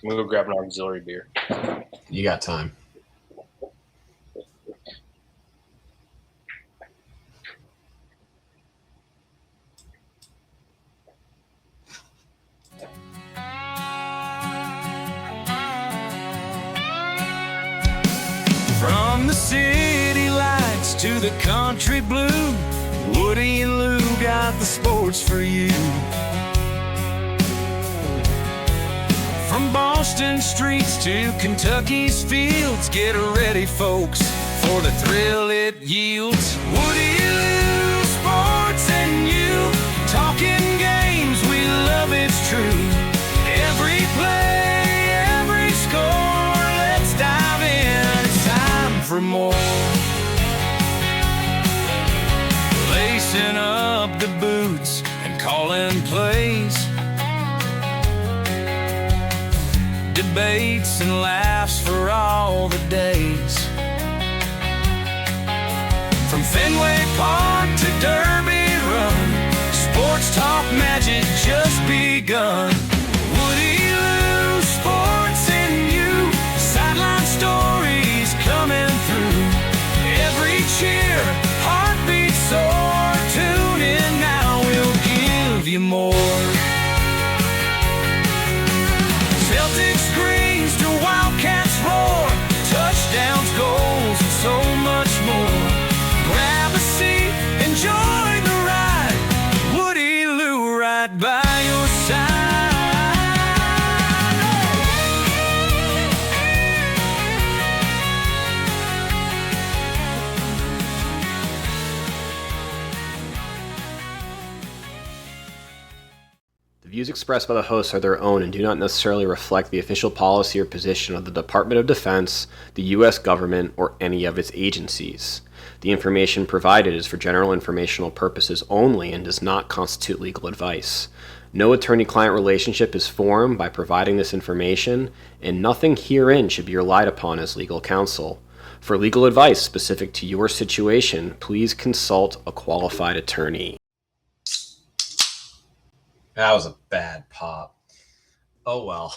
I'm going to go grab an auxiliary beer. You got time. From the city lights to the country blue, Woody and Lou got the sports for you. From Boston streets to Kentucky's fields, get ready, folks, for the thrill it yields. Woody and Lou, sports and you, talking games, we love it's true. Every play, every score, let's dive in, it's time for more. Lacing up the boots and calling plays, debates and laughs for all the days. From Fenway Park to Derby Run, sports talk magic just begun. Woody Lou, sports and you, sideline stories coming through. Every cheer, heartbeat soar, tune in now, we'll give you more. Celtics screams to Wildcats roar, touchdowns, goals, and so much more. Grab a seat, enjoy the ride, Woody Lou right by your side. The views expressed by the hosts are their own and do not necessarily reflect the official policy or position of the Department of Defense, the U.S. government, or any of its agencies. The information provided is for general informational purposes only and does not constitute legal advice. No attorney-client relationship is formed by providing this information, and nothing herein should be relied upon as legal counsel. For legal advice specific to your situation, please consult a qualified attorney. That was a bad pop. Oh well.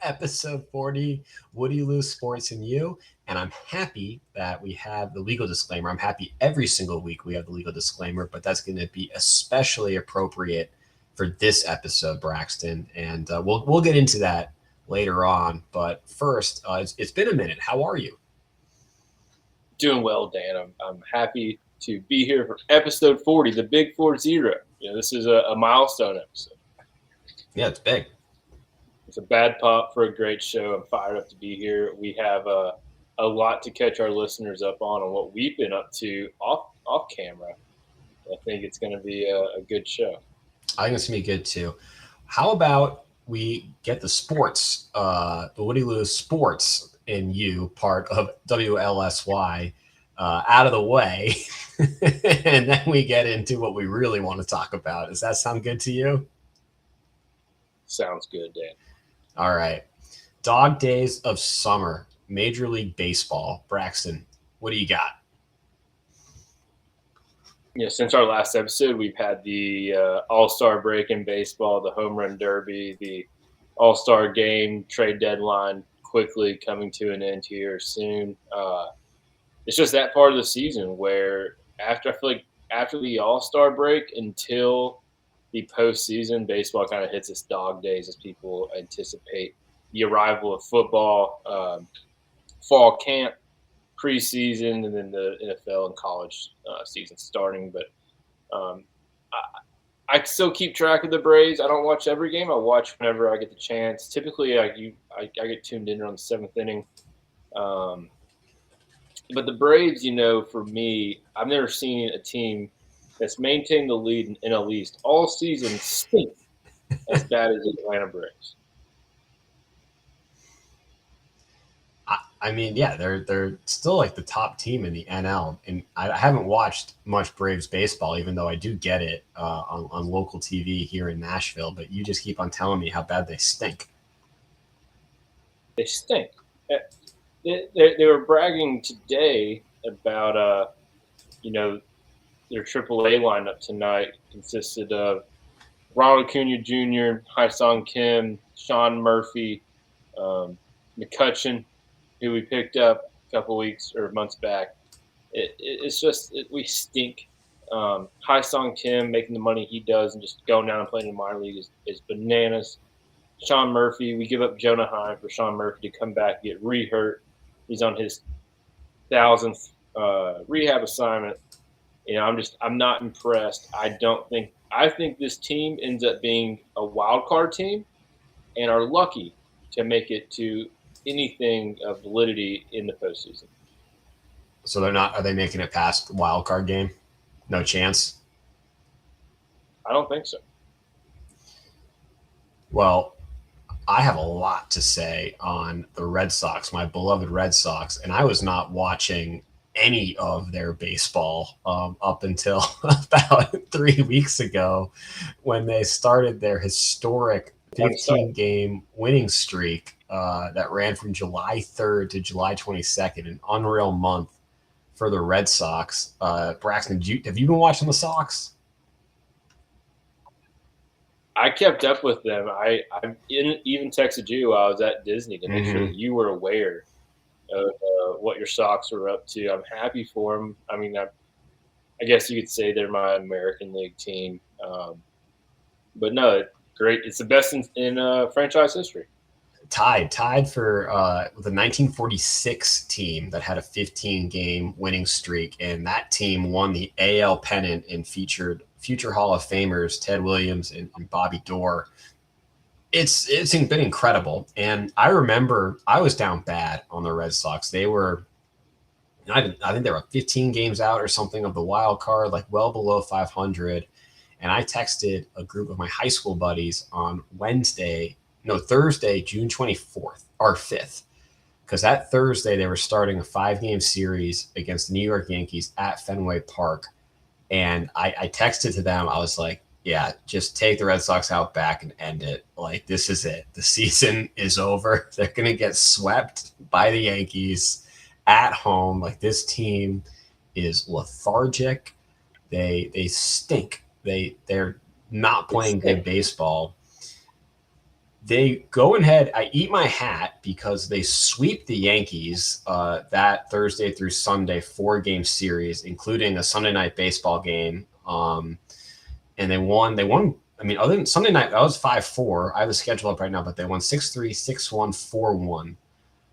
Episode 40, Woody Lou, Sports and You. And I'm happy that we have the legal disclaimer. I'm happy every single week we have the legal disclaimer, but that's going to be especially appropriate for this episode, Braxton. And we'll get into that later on. But first, it's been a minute. How are you? Doing well, Dan. I'm happy to be here for episode 40, the big 40. This is a milestone episode. Yeah, it's big. It's a bad pop for a great show. I'm fired up to be here. We have a lot to catch our listeners up on what we've been up to off camera. I think it's going to be a good show. I think it's going to be good too. How about we get the sports, the Woody Lou Sports and You part of WLS&Y out of the way, and then we get into what we really want to talk about. Does that sound good to you? Sounds good, Dan. All right. Dog days of summer, Major League Baseball. Braxton, what do you got? Since our last episode, we've had the All-Star break in baseball, the Home Run Derby, the All-Star game, trade deadline quickly coming to an end here soon. It's just that part of the season where I feel like after the All-Star break until the postseason, baseball kind of hits its dog days as people anticipate the arrival of football, fall camp, preseason, and then the NFL and college season starting. But I still keep track of the Braves. I don't watch every game. I watch whenever I get the chance. Typically, I get tuned in around the seventh inning. But the Braves, for me, I've never seen a team that's maintained the lead in NL East all season stink as bad as the Atlanta Braves. I mean, yeah, they're still like the top team in the NL, and I haven't watched much Braves baseball, even though I do get it on local TV here in Nashville. But you just keep on telling me how bad they stink. They stink. They were bragging today about their AAA lineup tonight consisted of Ronald Acuna Jr., Hai-Sung Kim, Sean Murphy, McCutcheon, who we picked up a couple weeks or months back. It's just we stink. Hai Song Kim making the money he does and just going down and playing in the minor league is bananas. Sean Murphy, we give up Jonah Heim for Sean Murphy to come back, get re-hurt. He's on his 1000th rehab assignment. I'm not impressed. I think this team ends up being a wild card team and are lucky to make it to anything of validity in the postseason. So they're not. Are they making it past the wild card game? No chance. I don't think so. Well, I have a lot to say on the Red Sox, my beloved Red Sox, and I was not watching any of their baseball up until about 3 weeks ago when they started their historic 15-game winning streak that ran from July 3rd to July 22nd, an unreal month for the Red Sox. Braxton, have you been watching the Sox? I kept up with them. I even texted you while I was at Disney to make sure that you were aware of what your Sox were up to. I'm happy for them. I mean, I guess you could say they're my American League team. But no, great. It's the best in franchise history. Tied for the 1946 team that had a 15-game winning streak, and that team won the AL pennant and featured future Hall of Famers Ted Williams and Bobby Doerr. It's been incredible, and I remember I was down bad on the Red Sox. They were, I think they were 15 games out or something of the wild card, like well below 500. And I texted a group of my high school buddies on Thursday, June 24th or 5th, because that Thursday they were starting a 5-game series against the New York Yankees at Fenway Park. And I texted to them. I was like, yeah, just take the Red Sox out back and end it. Like, this is it. The season is over. They're going to get swept by the Yankees at home. Like, this team is lethargic. They stink. They're not playing good baseball. They go ahead. I eat my hat because they sweep the Yankees that Thursday through Sunday 4-game series, including a Sunday night baseball game. And they won. I mean, other than Sunday night, that was 5-4. I have the schedule up right now, but they won 6-3, 6-1,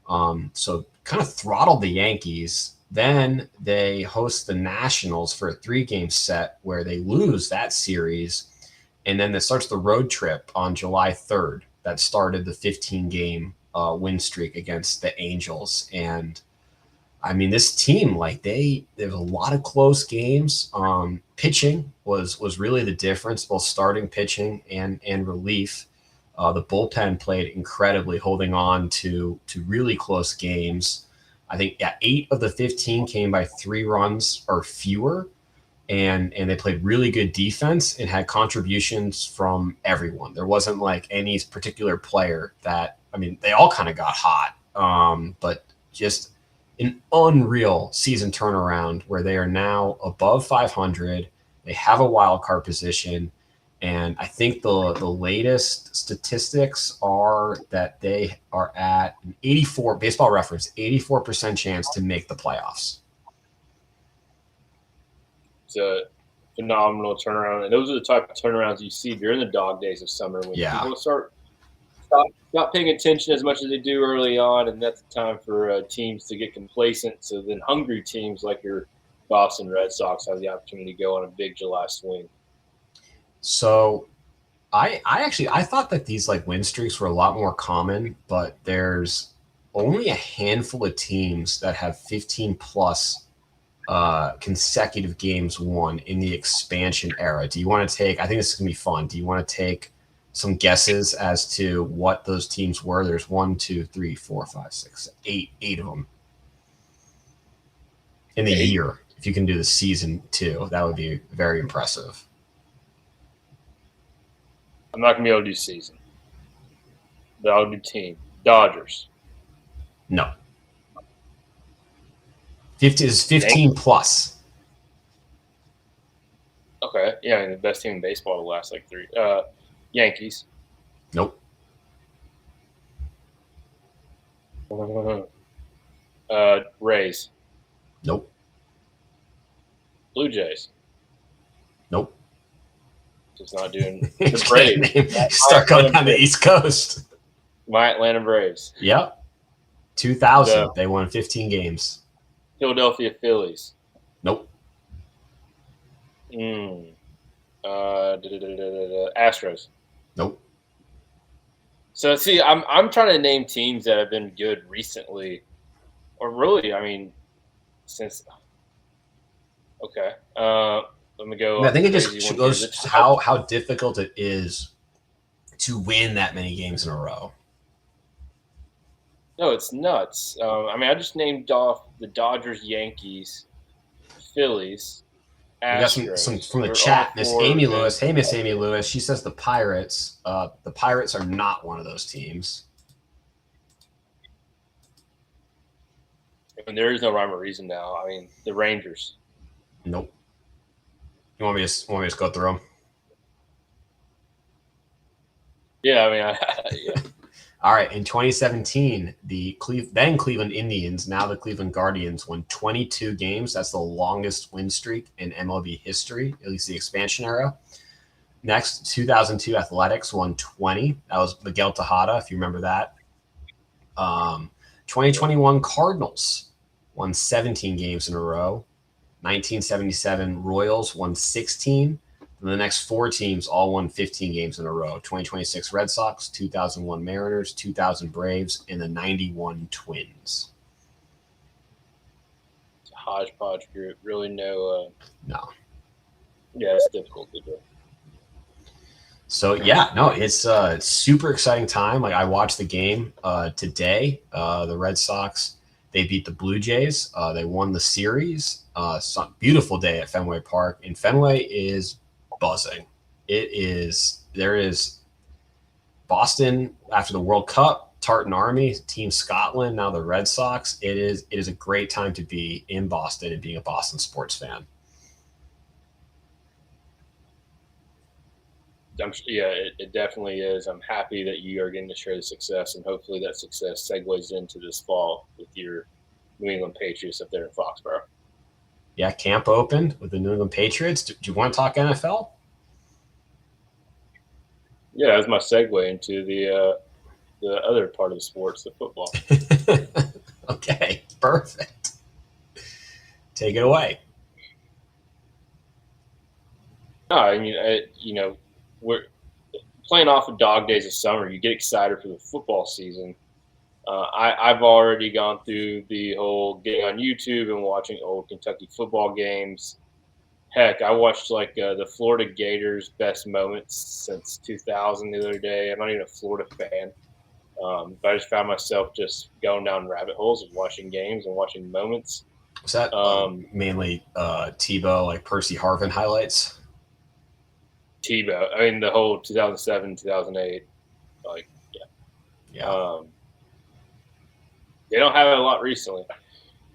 4-1. So kind of throttled the Yankees. Then they host the Nationals for a 3-game set where they lose that series. And then it starts the road trip on July 3rd. That started the 15-game win streak against the Angels. And I mean, this team, like there's a lot of close games. Pitching was really the difference, both starting pitching and relief. The bullpen played incredibly, holding on to really close games. I think 8 of the 15 came by 3 runs or fewer. And they played really good defense and had contributions from everyone. There wasn't like any particular player that, I mean, they all kind of got hot, but just an unreal season turnaround where they are now above 500. They have a wild card position. And I think the latest statistics are that they are at an 84, Baseball Reference, 84% chance to make the playoffs. It's a phenomenal turnaround, and those are the type of turnarounds you see during the dog days of summer when people stop paying attention as much as they do early on, and that's the time for teams to get complacent. So then hungry teams like your Boston Red Sox have the opportunity to go on a big July swing. So I thought that these like win streaks were a lot more common, but there's only a handful of teams that have 15 plus consecutive games won in the expansion era. Do you want to take, I think this is going to be fun. Do you want to take some guesses as to what those teams were? There's 1, 2, 3, 4, 5, 6, 8 of them in the year. If you can do the season too, that would be very impressive. I'm not going to be able to do season, but I'll do team. Dodgers. No. 50 is 15 plus. Okay. Yeah, I mean, the best team in baseball the last like 3. Yankees. Nope. Rays. Nope. Blue Jays. Nope. Just not doing the Braves. Start going down the East Coast. My Atlanta Braves. Yep. 2000. They won 15 games. Philadelphia Phillies. Nope. Astros. Nope. So see, I'm trying to name teams that have been good recently, or really, I mean, since. Okay. Let me go. I think it just shows how difficult it is to win that many games in a row. No, it's nuts. I mean, I just named off the Dodgers, Yankees, Phillies, Astros. We got some from the chat. Miss Amy Lewis. Hey, Miss Amy Lewis. She says the Pirates. The Pirates are not one of those teams. And there is no rhyme or reason now. I mean, the Rangers. Nope. You want me to go through them? Yeah, I mean, yeah. All right. In 2017, the then Cleveland Indians, now the Cleveland Guardians, won 22 games. That's the longest win streak in MLB history, at least the expansion era. Next, 2002 Athletics won 20. That was Miguel Tejada, if you remember that. 2021 Cardinals won 17 games in a row. 1977 Royals won 16. And the next four teams all won 15 games in a row. 2026 Red Sox, 2001 Mariners, 2000 Braves, and the 91 Twins. It's a hodgepodge group. Really no. No. Yeah, it's difficult to do. So yeah, no, it's super exciting time. Like I watched the game today. The Red Sox, they beat the Blue Jays. They won the series. Beautiful day at Fenway Park, and Fenway is buzzing. There is Boston after the World Cup, Tartan Army, Team Scotland, now the Red Sox. It is a great time to be in Boston and being a Boston sports fan. It definitely is. I'm happy that you are getting to share the success, and hopefully that success segues into this fall with your New England Patriots up there in Foxborough. Yeah, camp opened with the New England Patriots. Do you want to talk NFL? Yeah, that's my segue into the other part of the sports, the football. Okay, perfect. Take it away. No, I mean, we're playing off of dog days of summer. You get excited for the football season. I've already gone through the whole getting on YouTube and watching old Kentucky football games. Heck, I watched the Florida Gators best moments since 2000 the other day. I'm not even a Florida fan, but I just found myself just going down rabbit holes of watching games and watching moments. Was that mainly Tebow, like Percy Harvin highlights? Tebow. I mean, the whole 2007, 2008, yeah. They don't have it a lot recently. But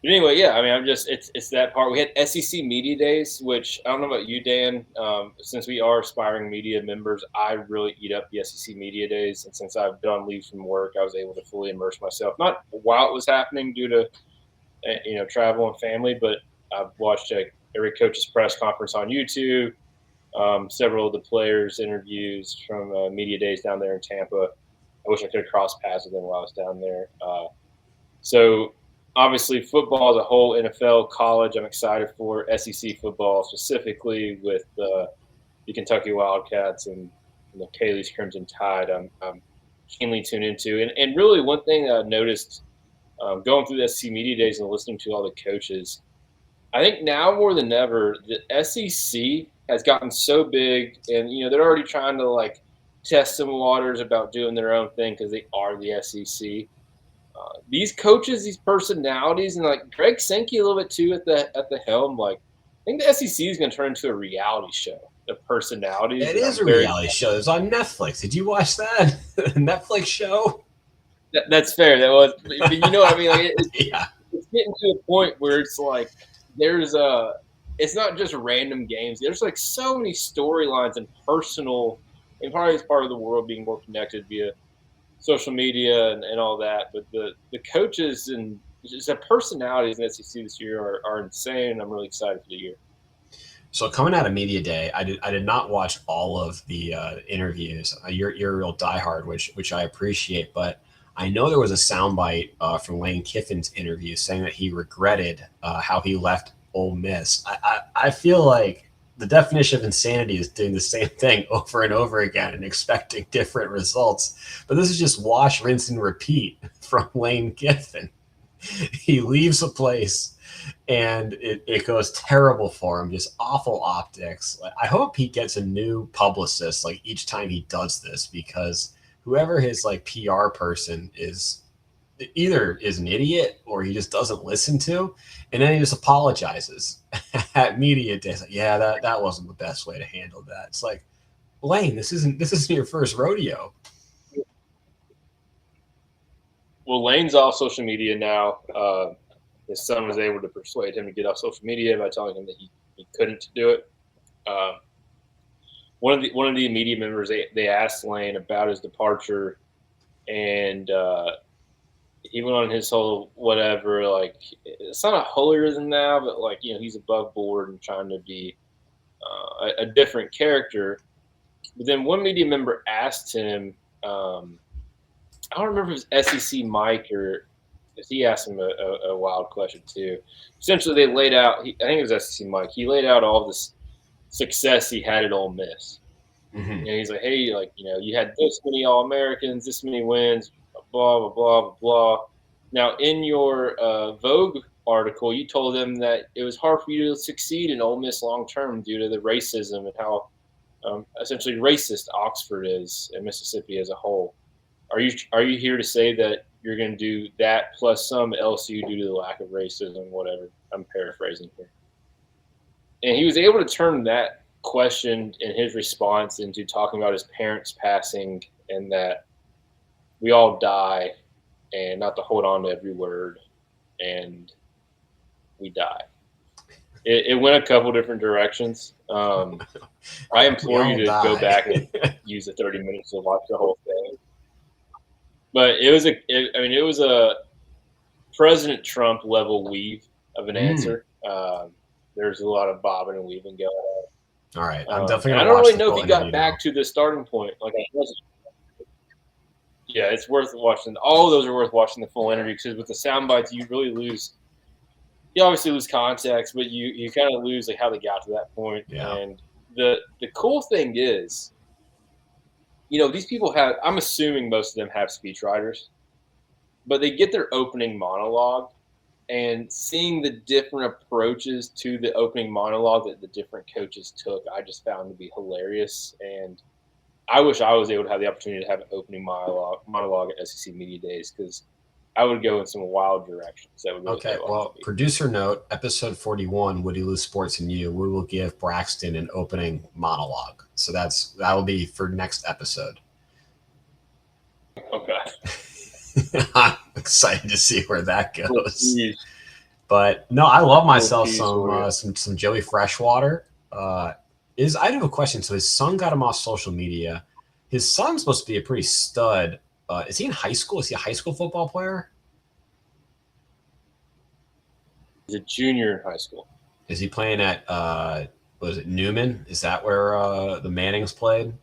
anyway, yeah, I mean, it's that part. We had SEC Media Days, which I don't know about you, Dan. Since we are aspiring media members, I really eat up the SEC Media Days. And since I've been on leave from work, I was able to fully immerse myself. Not while it was happening due to, travel and family, but I've watched every coach's press conference on YouTube. Several of the players' interviews from Media Days down there in Tampa. I wish I could have crossed paths with them while I was down there. So obviously football as a whole, NFL, college, I'm excited for SEC football specifically with the Kentucky Wildcats and the Kaylee's Crimson Tide. I'm keenly tuned into. And really one thing that I've noticed going through the SEC Media Days and listening to all the coaches, I think now more than ever, the SEC has gotten so big, and they're already trying to test some waters about doing their own thing because they are the SEC. These coaches, these personalities, and Greg Sankey a little bit too at the helm. I think the SEC is going to turn into a reality show. The personalities. It is a reality show. It's on Netflix. Did you watch that Netflix show? That's fair. That was, but you know what I mean. Yeah. It's getting to a point where it's it's not just random games. There's so many storylines and personal, and probably as part of the world being more connected via social media and all that. But the coaches and just the personalities in the SEC this year are insane. I'm really excited for the year. So coming out of media day, I did not watch all of the interviews. You're a real diehard, which I appreciate, but I know there was a soundbite from Lane Kiffin's interview saying that he regretted how he left Ole Miss. I feel like the definition of insanity is doing the same thing over and over again and expecting different results. But this is just wash, rinse, and repeat from Lane Kiffin. He leaves a place and it goes terrible for him, just awful optics. I hope he gets a new publicist like each time he does this, because whoever his like PR person is either is an idiot or he just doesn't listen to, and then he just apologizes at media day. Like, yeah, that wasn't the best way to handle that. It's like, Lane, this isn't your first rodeo. Well, Lane's off social media now. His son was able to persuade him to get off social media by telling him that he couldn't do it. One of the media members, they asked Lane about his departure, and he went on his whole whatever, like, it's not a holier than thou, but like, he's above board and trying to be a different character. But then one media member asked him, I don't remember if it was SEC Mike or if he asked him a wild question too. Essentially, they laid out, I think it was SEC Mike, he laid out all this success he had at Ole Miss. Mm-hmm. And he's like, hey, like, you had this many All-Americans, this many wins, blah, blah, blah, blah, blah. Now, in your Vogue article, you told them that it was hard for you to succeed in Ole Miss long-term due to the racism and how essentially racist Oxford is and Mississippi as a whole. Are you here to say that you're going to do that plus some at LSU due to the lack of racism, whatever? I'm paraphrasing here. And he was able to turn that question and his response into talking about his parents passing and that we all die and not to hold on to every word and we die. It went a couple different directions. I implore you to go back and use the 30 minutes to watch the whole thing. But it was a President Trump level weave of an answer. There's a lot of bobbing and weaving going on. All right, I'm definitely gonna I don't watch really the know full if he got interview back now. to the starting point like I wasn't. Yeah, it's worth watching. All of those are worth watching the full interview because with the sound bites, you really lose. You obviously lose context, but you kind of lose like how they got to that point. Yeah. And the cool thing is, these people have. I'm assuming most of them have speechwriters, but they get their opening monologue, and seeing the different approaches to the opening monologue that the different coaches took, I just found to be hilarious. And I wish I was able to have the opportunity to have an opening monologue at SEC Media Days because I would go in some wild directions. That would really Okay, well, producer note, episode 41, Would You Lose Sports and You? We will give Braxton an opening monologue. So that will be for next episode. Okay. I'm excited to see where that goes. But no, I love myself some Joey Freshwater. I have a question. So his son got him off social media. His son's supposed to be a pretty stud. Is he in high school? Is he a high school football player? He's a junior in high school. Is he playing at was it Newman? Is that where the Mannings played?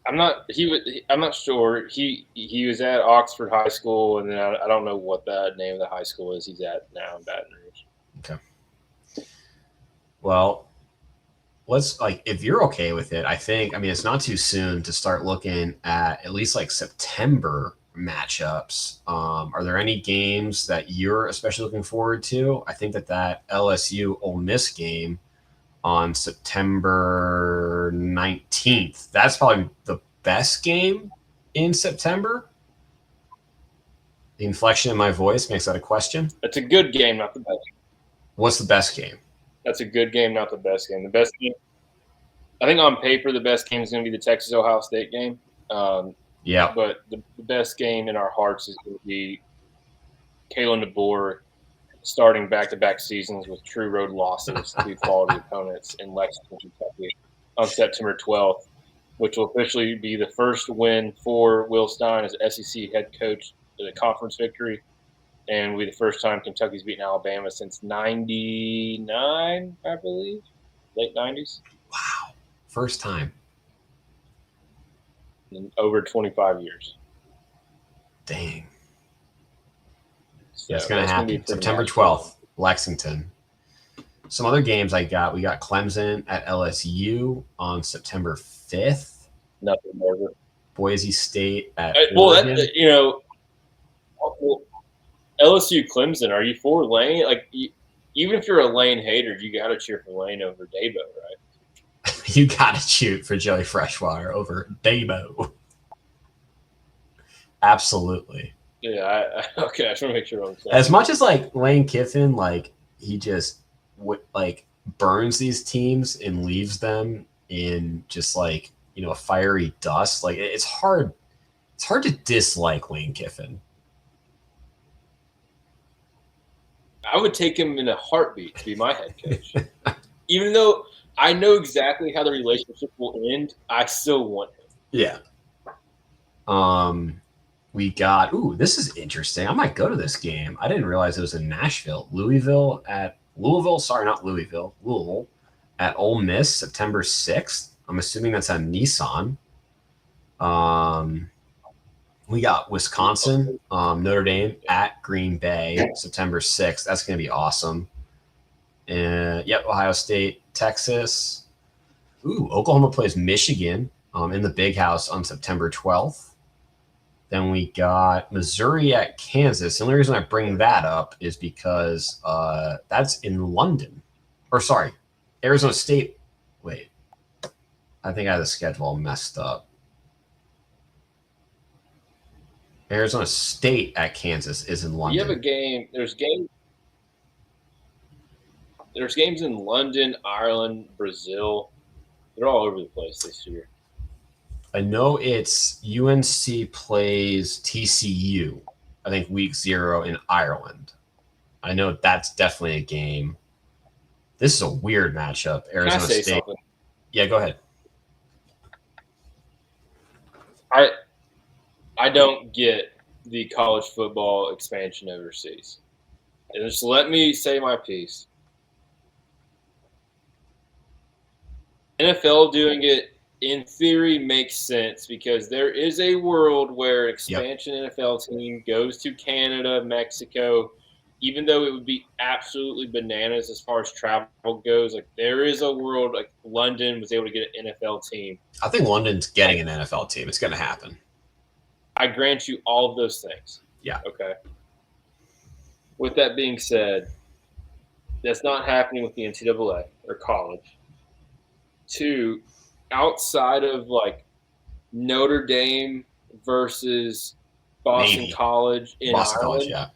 I'm not sure. He was at Oxford High School, and then I don't know what the name of the high school is he's at now in Baton Rouge. Okay. Well, let's if you're okay with it, it's not too soon to start looking at least like September matchups. Are there any games that you're especially looking forward to? I think that LSU Ole Miss game on September 19th. That's probably the best game in September. The inflection in my voice makes that a question. It's a good game, not the best. What's the best game? That's a good game, not the best game. The best game, I think on paper, the best game is going to be the Texas-Ohio State game. Yeah. But the best game in our hearts is going to be Kalen DeBoer starting back-to-back seasons with true road losses to quality opponents in Lexington, Kentucky on September 12th. which will officially be the first win for Will Stein as SEC head coach in a conference victory, and will be the first time Kentucky's beaten Alabama since '99, I believe, late '90s. Wow. First time. In over 25 years. Dang. So It's going to happen. September 12th, Lexington. Some other games we got Clemson at LSU on September 5th. Nothing over. Boise State at Oregon. Well, LSU Clemson, are you for Lane? Like, even if you're a Lane hater, you got to cheer for Lane over Dabo, right? You got to shoot for Joey Freshwater over Dabo. Absolutely. Yeah, okay. I just want to make sure I'm saying. As much as like Lane Kiffin, like he just burns these teams and leaves them in just like, you know, a fiery dust. Like it's hard to dislike Lane Kiffin. I would take him in a heartbeat to be my head coach. Even though I know exactly how the relationship will end, I still want him. Yeah. We got, this is interesting. I might go to this game. I didn't realize it was in Nashville. Louisville at Ole Miss, September 6th. I'm assuming that's on Nissan. We got Wisconsin, Notre Dame at Green Bay, September 6th. That's going to be awesome. Ohio State, Texas. Oklahoma plays Michigan in the Big House on September 12th. Then we got Missouri at Kansas. The only reason I bring that up is because that's in London. Arizona State. Wait. I think I had the schedule messed up. Arizona State at Kansas is in London. You have a game. There's games in London, Ireland, Brazil. They're all over the place this year. I know it's UNC plays TCU, I think week 0 in Ireland. I know that's definitely a game. This is a weird matchup. Arizona State. Something? Yeah, go ahead. I don't get the college football expansion overseas. And just let me say my piece. NFL doing it, in theory, makes sense because there is a world where expansion NFL team goes to Canada, Mexico, even though it would be absolutely bananas as far as travel goes. Like there is a world like London was able to get an NFL team. I think London's getting an NFL team. It's going to happen. I grant you all of those things. Yeah. Okay. With that being said, that's not happening with the NCAA or college. 2, outside of like Notre Dame versus Boston College in Ireland.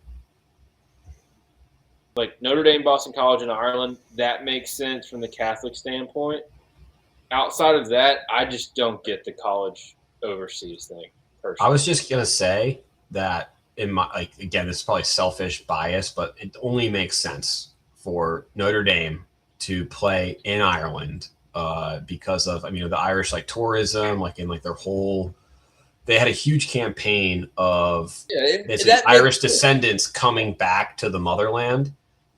Like Notre Dame, Boston College in Ireland, that makes sense from the Catholic standpoint. Outside of that, I just don't get the college overseas thing. Personally. I was just gonna say that in my again, this is probably selfish bias, but it only makes sense for Notre Dame to play in Ireland because of the Irish tourism, their whole. They had a huge campaign of Irish descendants coming back to the motherland,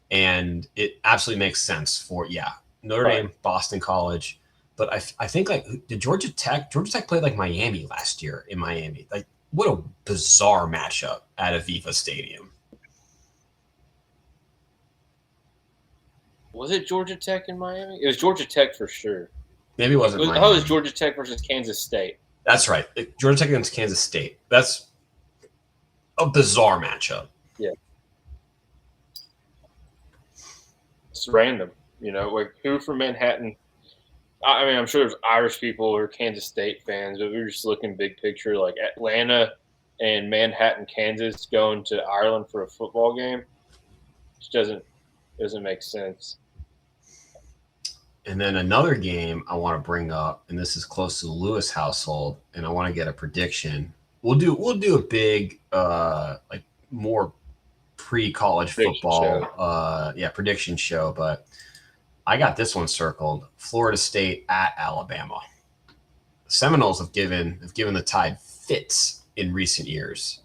and it absolutely makes sense for Notre Dame, Boston College. But I think did Georgia Tech played Miami last year in Miami. What a bizarre matchup at Aviva Stadium. Was it Georgia Tech in Miami? It was Georgia Tech for sure. Maybe it wasn't. Miami. It was Georgia Tech versus Kansas State. That's right. Georgia Tech against Kansas State. That's a bizarre matchup. Yeah. It's random. Who from Manhattan? I'm sure there's Irish people or Kansas State fans, but we're just looking big picture, like Atlanta and Manhattan, Kansas, going to Ireland for a football game. Just doesn't make sense. And then another game I want to bring up, and this is close to the Lewis household, and I want to get a prediction. We'll do a big, more pre-college football, prediction show, but I got this one circled. Florida State at Alabama. Seminoles have given the Tide fits in recent years.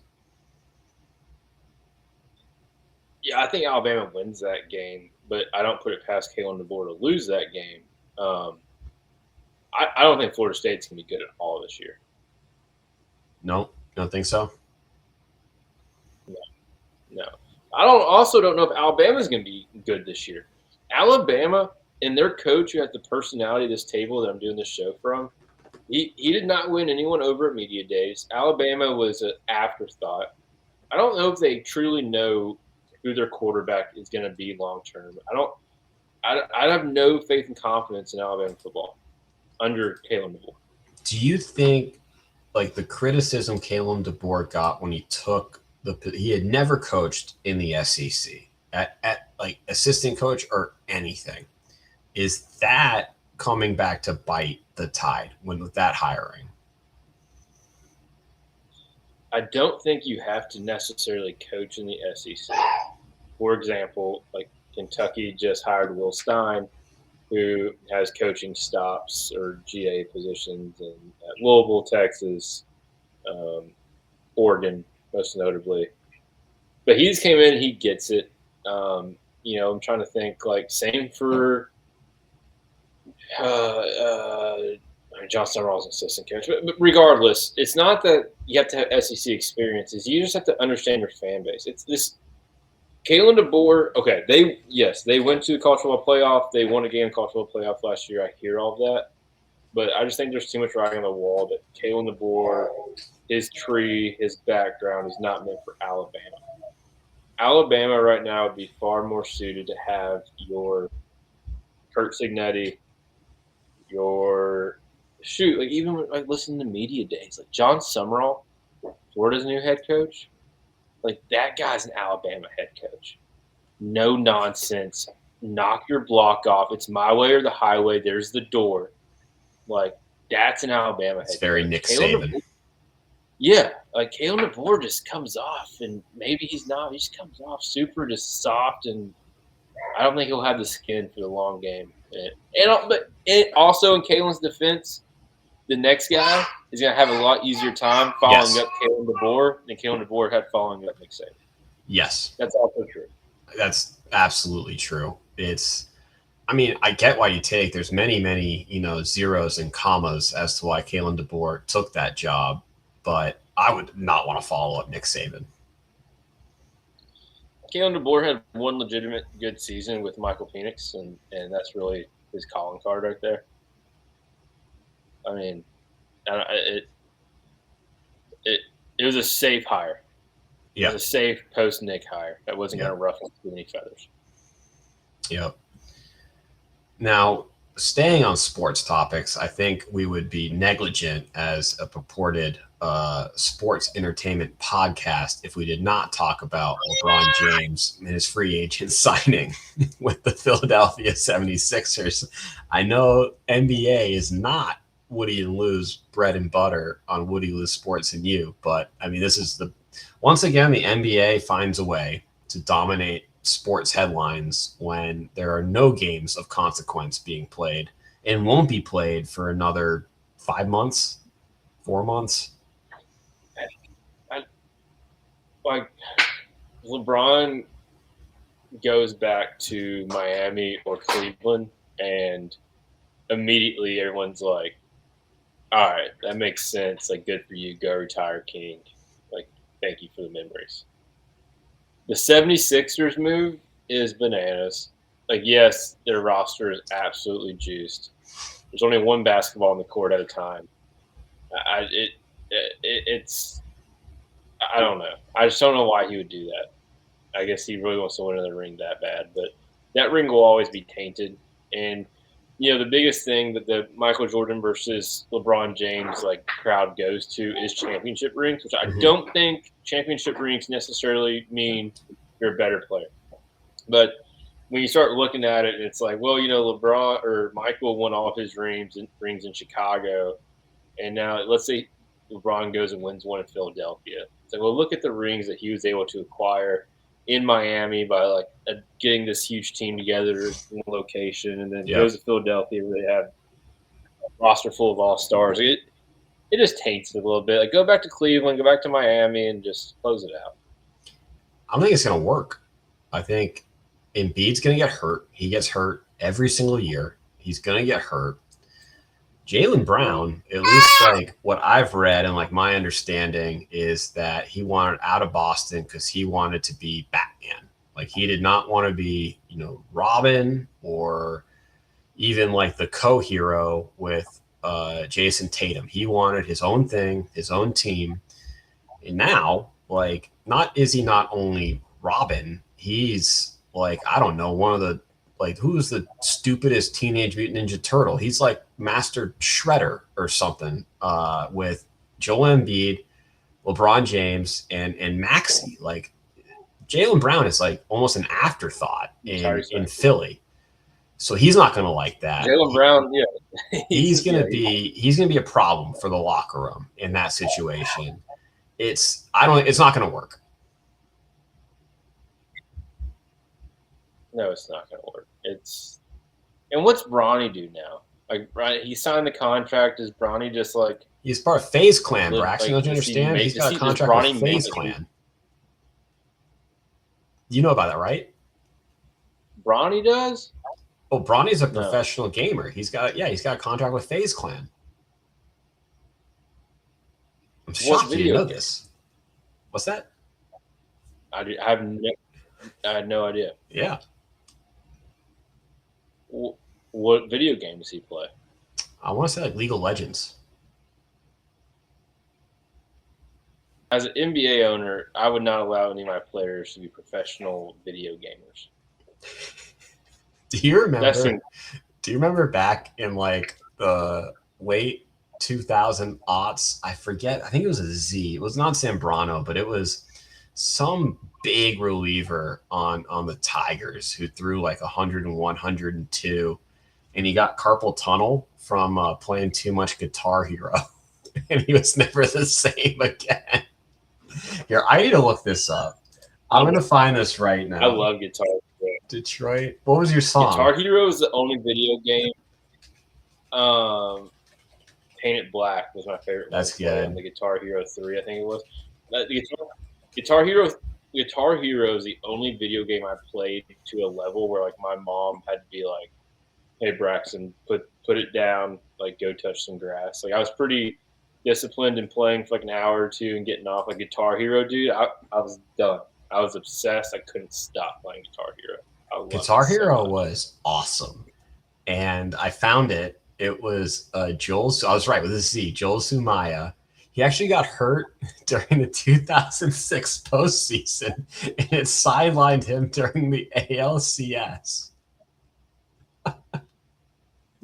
Yeah, I think Alabama wins that game, but I don't put it past Kalen DeBoer to lose that game. I don't think Florida State's going to be good at all this year. No, don't think so. No. I don't know if Alabama's going to be good this year. Alabama and their coach, who has the personality of this table that I'm doing this show from, he did not win anyone over at media days. Alabama was an afterthought. I don't know if they truly know who their quarterback is going to be long term. I have no faith and confidence in Alabama football under Kalen DeBoer. Do you think, like, the criticism Kalen DeBoer got when he had never coached in the SEC at like assistant coach or anything, is that coming back to bite the Tide with that hiring? I don't think you have to necessarily coach in the SEC. For example, like Kentucky just hired Will Stein, who has coaching stops or GA positions in Louisville, Texas, Oregon, most notably. But he just came in, he gets it. I'm trying to think, like, same for John Summerall's assistant coach. But regardless, it's not that you have to have SEC experiences. You just have to understand your fan base. It's this Kalen DeBoer. Okay, they went to the college football playoff. They won a game in college football playoff last year. I hear all of that. But I just think there's too much writing on the wall that Kalen DeBoer, his tree, his background is not meant for Alabama. Alabama right now would be far more suited to have your Kurt Signetti, even listen to media days, like John Summerall, Florida's new head coach. Like, that guy's an Alabama head coach. No nonsense. Knock your block off. It's my way or the highway. There's the door. Like, that's an Alabama head coach. It's very Nick Saban. Yeah, like Kalen DeBoer just comes off, and maybe he's not. He just comes off super just soft, and I don't think he'll have the skin for the long game. But also in Kalen's defense, the next guy is going to have a lot easier time following up Kalen DeBoer than Kalen DeBoer had following up Nick Saban. Yes. That's also true. That's absolutely true. I get why you take. There's many, many, zeros and commas as to why Kalen DeBoer took that job, but I would not want to follow up Nick Saban. Kalen DeBoer had one legitimate good season with Michael Penix, and that's really his calling card right there. I mean, it was a safe hire. Yeah. It was a safe post-Nick hire that wasn't going to ruffle any feathers. Yep. Now, staying on sports topics, I think we would be negligent as a purported sports entertainment podcast if we did not talk about LeBron James and his free agent signing with the Philadelphia 76ers. I know NBA is not Woody and Lou's bread and butter on Woody, Lou Sports and You, but I mean, once again, the NBA finds a way to dominate sports headlines when there are no games of consequence being played and won't be played for another 5 months, 4 months. Like, LeBron goes back to Miami or Cleveland, and immediately everyone's like, all right, that makes sense. Like, good for you. Go retire, King. Like, thank you for the memories. The 76ers move is bananas. Like, yes, their roster is absolutely juiced. There's only one basketball on the court at a time. I don't know. I just don't know why he would do that. I guess he really wants to win another ring that bad. But that ring will always be tainted. And, the biggest thing that the Michael Jordan versus LeBron James crowd goes to is championship rings, which I don't think championship rings necessarily mean you're a better player. But when you start looking at it, it's like, well, LeBron or Michael won all of his rings in Chicago. And now let's say LeBron goes and wins one in Philadelphia. It's like, well, look at the rings that he was able to acquire in Miami by getting this huge team together in one location, and then goes to Philadelphia where they have a roster full of all-stars. it just taints it a little bit. Like, go back to Cleveland, go back to Miami, and just close it out. I don't think it's going to work. I think Embiid's going to get hurt. He gets hurt every single year. He's going to get hurt. Jaylen Brown, at least like what I've read and like my understanding is that he wanted out of Boston because he wanted to be Batman. Like he did not want to be, Robin or even like the co-hero with Jason Tatum. He wanted his own thing, his own team. And now, like, is he not only Robin, he's like, I don't know, one of the, like, who's the stupidest Teenage Mutant Ninja Turtle? He's like Master Shredder or something with Joel Embiid, LeBron James, and Maxey. Like, Jaylen Brown is like almost an afterthought in Philly. So he's not going to like that. Jaylen Brown, yeah. he's going to be a problem for the locker room in that situation. It's not going to work. No, it's not going to work. And what's Bronny do now? Like, he signed the contract. Is Bronny just like he's part of FaZe Clan, Braxton? Don't you understand? He's got a contract with FaZe Clan. You know about that, right? Bronny does? Oh, Bronny's a professional gamer. He's got a contract with FaZe Clan. I'm shocked you didn't know this. What's that? I had no idea. Yeah. What video game does he play? I want to say like League of Legends. As an NBA owner, I would not allow any of my players to be professional video gamers. Do you remember back in like the late 2000 aughts? I forget. I think it was a Z. It was not Zambrano, but it was some big reliever on the Tigers who threw like 101, 102, and he got carpal tunnel from playing too much Guitar Hero, and he was never the same again. Here, I need to look this up. I'm going to find this right now. I love Guitar Hero. Detroit. What was your song? Guitar Hero is the only video game. Paint It Black was my favorite. That's good. On the Guitar Hero 3, I think it was. Guitar Hero is the only video game I played to a level where like my mom had to be like, "Hey Braxton, put it down, like go touch some grass." Like I was pretty disciplined in playing for like an hour or two and getting off. Like Guitar Hero, dude, I was done. I was obsessed. I couldn't stop playing Guitar Hero. Guitar Hero was awesome, and I found it. It was Joel. I was right with a Z. Joel Sumaya. He actually got hurt during the 2006 postseason, and it sidelined him during the ALCS.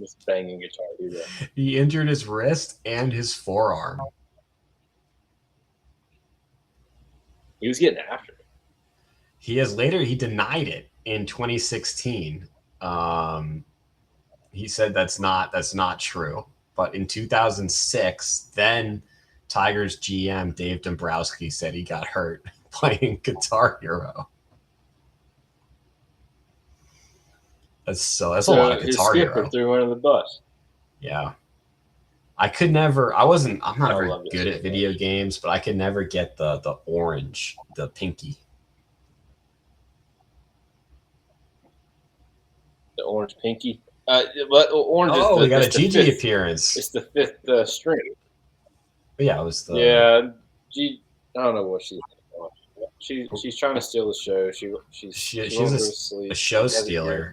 Just banging Guitar Hero. He injured his wrist and his forearm. He was getting after it. He denied it in 2016. He said that's not true. But in 2006, then Tigers GM Dave Dombrowski said he got hurt playing Guitar Hero. That's a lot of Guitar Hero. Threw one of the bus. Yeah. I'm not very good at video games, but I could never get the orange, the pinky. The orange pinky. But orange. We got a Gigi appearance. It's the fifth string. Yeah, it was the. Yeah, I don't know what she's. She's trying to steal the show. She's a show stealer.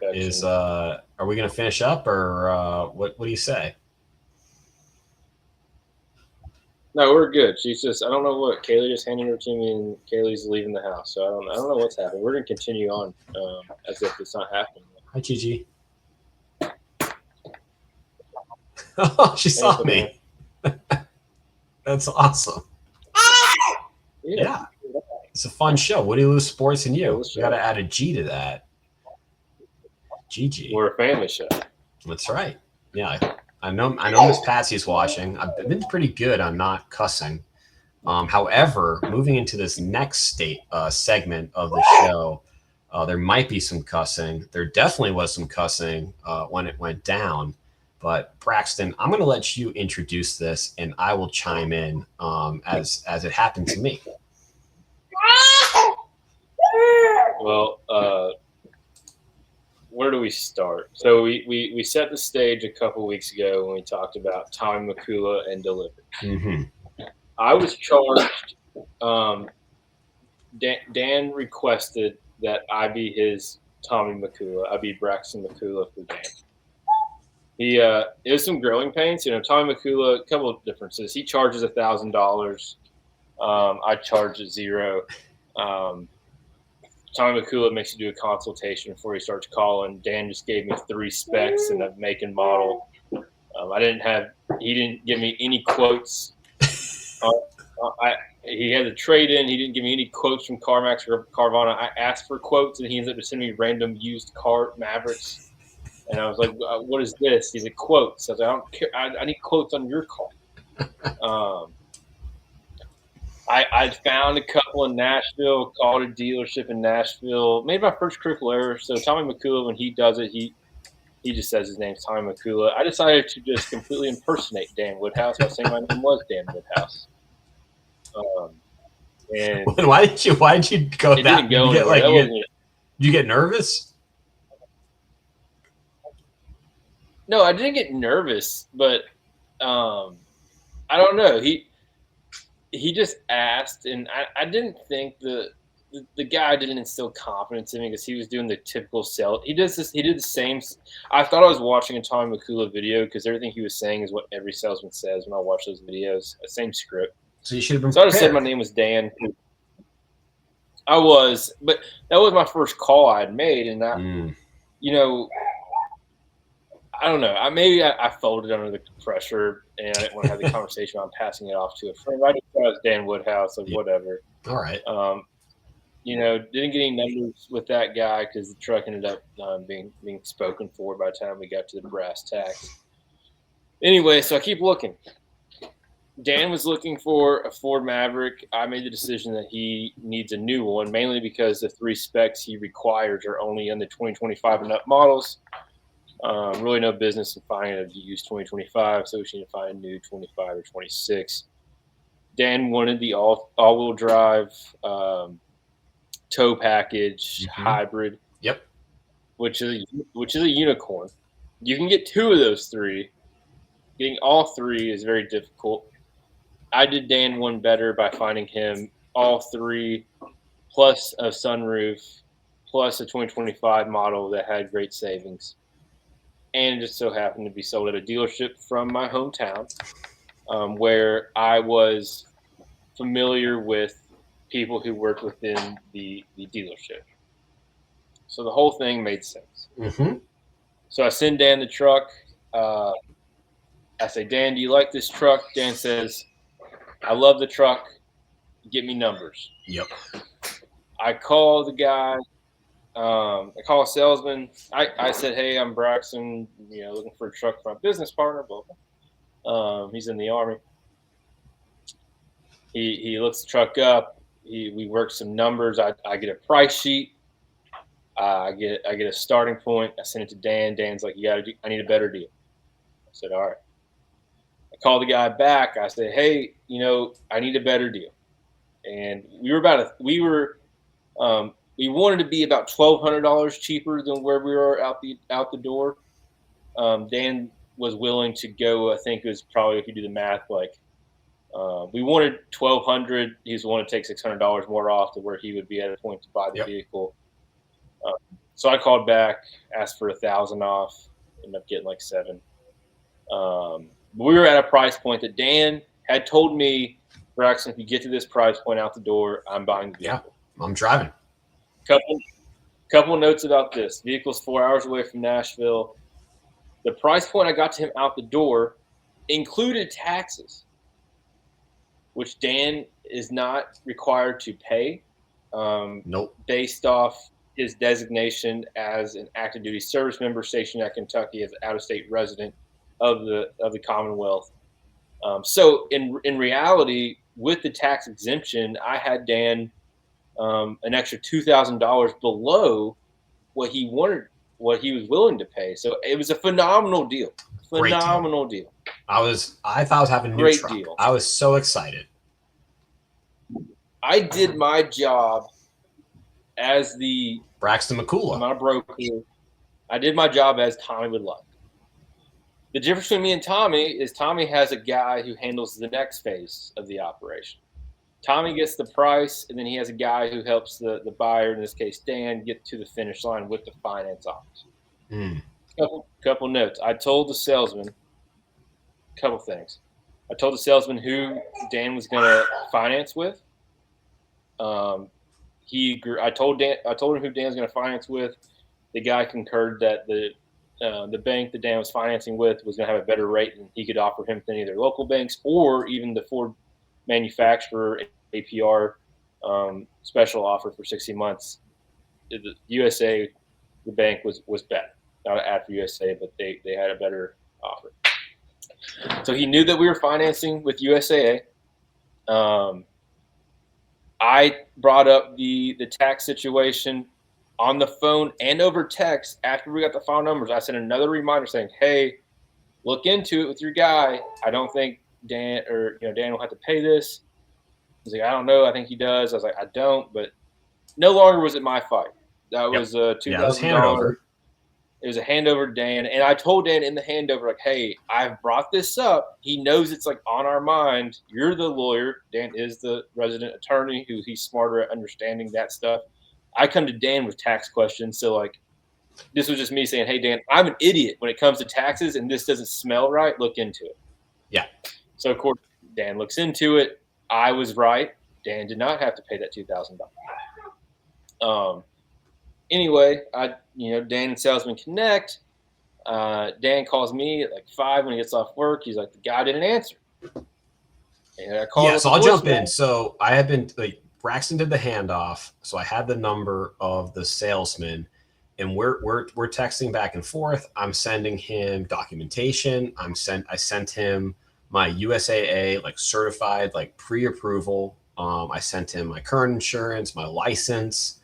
Are we going to finish up or what do you say? No, we're good. She's just, I don't know what, Kaylee just handed her to me and Kaylee's leaving the house. So I don't know what's happening. We're going to continue on as if it's not happening. Hi, Gigi. Oh, she saw me. That's awesome. Yeah. It's a fun show. Woody Lou Sports and you. We got to add a G to that. Gigi. We're a family show. That's right. Yeah. I know Miss Patsy's watching. I've been pretty good on not cussing. However, moving into this next segment of the show, there might be some cussing. There definitely was some cussing when it went down. But Braxton, I'm going to let you introduce this, and I will chime in as it happened to me. Well, where do we start? So we set the stage a couple weeks ago when we talked about Tommy McCullough and delivery. Mm-hmm. I was charged. Dan requested that I be his Tommy McCullough. I be Braxton McCullough for Dan. It was some growing pains. Tommy McCullough, a couple of differences. He charges $1,000. I charge $0. Tommy McCullough makes you do a consultation before he starts calling. Dan just gave me 3 specs and a make and model. He didn't give me any quotes. He had the trade in. He didn't give me any quotes from CarMax or Carvana. I asked for quotes, and he ended up sending me random used car Mavericks. And I was like, "What is this?" He's like, "Quotes." I was like, "I don't care. I need quotes on your car." I found a couple in Nashville, called a dealership in Nashville, made my first critical error. So Tommy McCullough, when he does it, he just says his name's Tommy McCullough. I decided to just completely impersonate Dan Woodhouse by saying my name was Dan Woodhouse. And why did you go it that? Didn't go anywhere. You get nervous? No, I didn't get nervous, but I don't know. He just asked, and I didn't think the guy didn't instill confidence in me because he was doing the typical sell. He did the same. I thought I was watching a Tommy McCullough video because everything he was saying is what every salesman says when I watch those videos. The same script. So you should have been. So I just said my name was Dan. I was, but that was my first call I had made, and I don't know. Maybe I folded under the pressure, and I didn't want to have the conversation. I'm passing it off to a friend. I just thought it was Dan Woodhouse, like whatever. All right. Didn't get any numbers with that guy because the truck ended up being spoken for by the time we got to the brass tacks. Anyway, so I keep looking. Dan was looking for a Ford Maverick. I made the decision that he needs a new one, mainly because the 3 specs he requires are only in the 2025 and up models. Really no business in finding a used 2025, so we need to find a new 25 or 26. Dan wanted the all-wheel drive tow package hybrid. Yep. Which is a unicorn. You can get 2 of those 3. Getting all 3 is very difficult. I did Dan one better by finding him all 3 plus a sunroof plus a 2025 model that had great savings. And it just so happened to be sold at a dealership from my hometown where I was familiar with people who worked within the dealership. So the whole thing made sense. Mm-hmm. So I send Dan the truck. I say, Dan, do you like this truck? Dan says, I love the truck. Get me numbers. Yep. I call the guy. I call a salesman. I said, hey, I'm Braxton, looking for a truck for my business partner, blah, blah. He's in the Army. He looks the truck up. We work some numbers. I get a price sheet. I get a starting point. I send it to Dan. Dan's like, I need a better deal. I said, all right. I call the guy back. I said, hey, I need a better deal. And we wanted to be about $1,200 cheaper than where we were out the door. Dan was willing to go. I think it was probably, if you do the math, we wanted $1,200. He's the one to take $600 more off to where he would be at a point to buy the vehicle. So I called back, asked for $1,000 off, ended up getting like $7. We were at a price point that Dan had told me, Braxton, if you get to this price point out the door, I'm buying the vehicle. Yeah, I'm driving. Couple of notes about this. Vehicle's 4 hours away from Nashville. The price point I got to him out the door included taxes, which Dan is not required to pay. Nope. Based off his designation as an active duty service member stationed at Kentucky as an out-of-state resident of the Commonwealth. So in reality, with the tax exemption, I had Dan an extra $2,000 below what he wanted, what he was willing to pay. So it was a phenomenal deal. Phenomenal deal. I thought I was having a new Great truck. deal. I was so excited. I did my job as the Braxton McCullough. I'm not a broker. I did my job as Tommy would like. The difference between me and Tommy is Tommy has a guy who handles the next phase of the operation. Tommy gets the price, and then he has a guy who helps the buyer, in this case Dan, get to the finish line with the finance office. Couple notes. I told the salesman a couple things. I told the salesman who Dan was going to finance with. I told him who Dan's going to finance with. The guy concurred that the bank that Dan was financing with was going to have a better rate than he could offer him than either local banks or even the Ford manufacturer APR special offer for 60 months. The USA, the bank was better. Not an ad for USA, but they had a better offer. So he knew that we were financing with USAA. I brought up the tax situation on the phone and over text after we got the final numbers. I sent another reminder saying, "Hey, look into it with your guy. I don't think Dan will have to pay this." He's like, "I don't know. I think he does." I was like, "I don't," but no longer was it my fight. That was $2,000. It was a handover to Dan, and I told Dan in the handover, like, "Hey, I've brought this up. He knows it's like on our mind. You're the lawyer. Dan is the resident attorney, who he's smarter at understanding that stuff. I come to Dan with tax questions, so like, this was just me saying, "Hey, Dan, I'm an idiot when it comes to taxes, and this doesn't smell right. Look into it." Yeah. So of course, Dan looks into it. I was right. Dan did not have to pay that $2,000. Anyway, Dan and salesman connect. Dan calls me at like 5 when he gets off work. He's like, "The guy didn't answer." And I called. Yeah, so I'll jump in. So I had been Braxton did the handoff, so I had the number of the salesman, and we're texting back and forth. I'm sending him documentation. I sent him my USAA certified pre-approval. I sent him my current insurance, my license.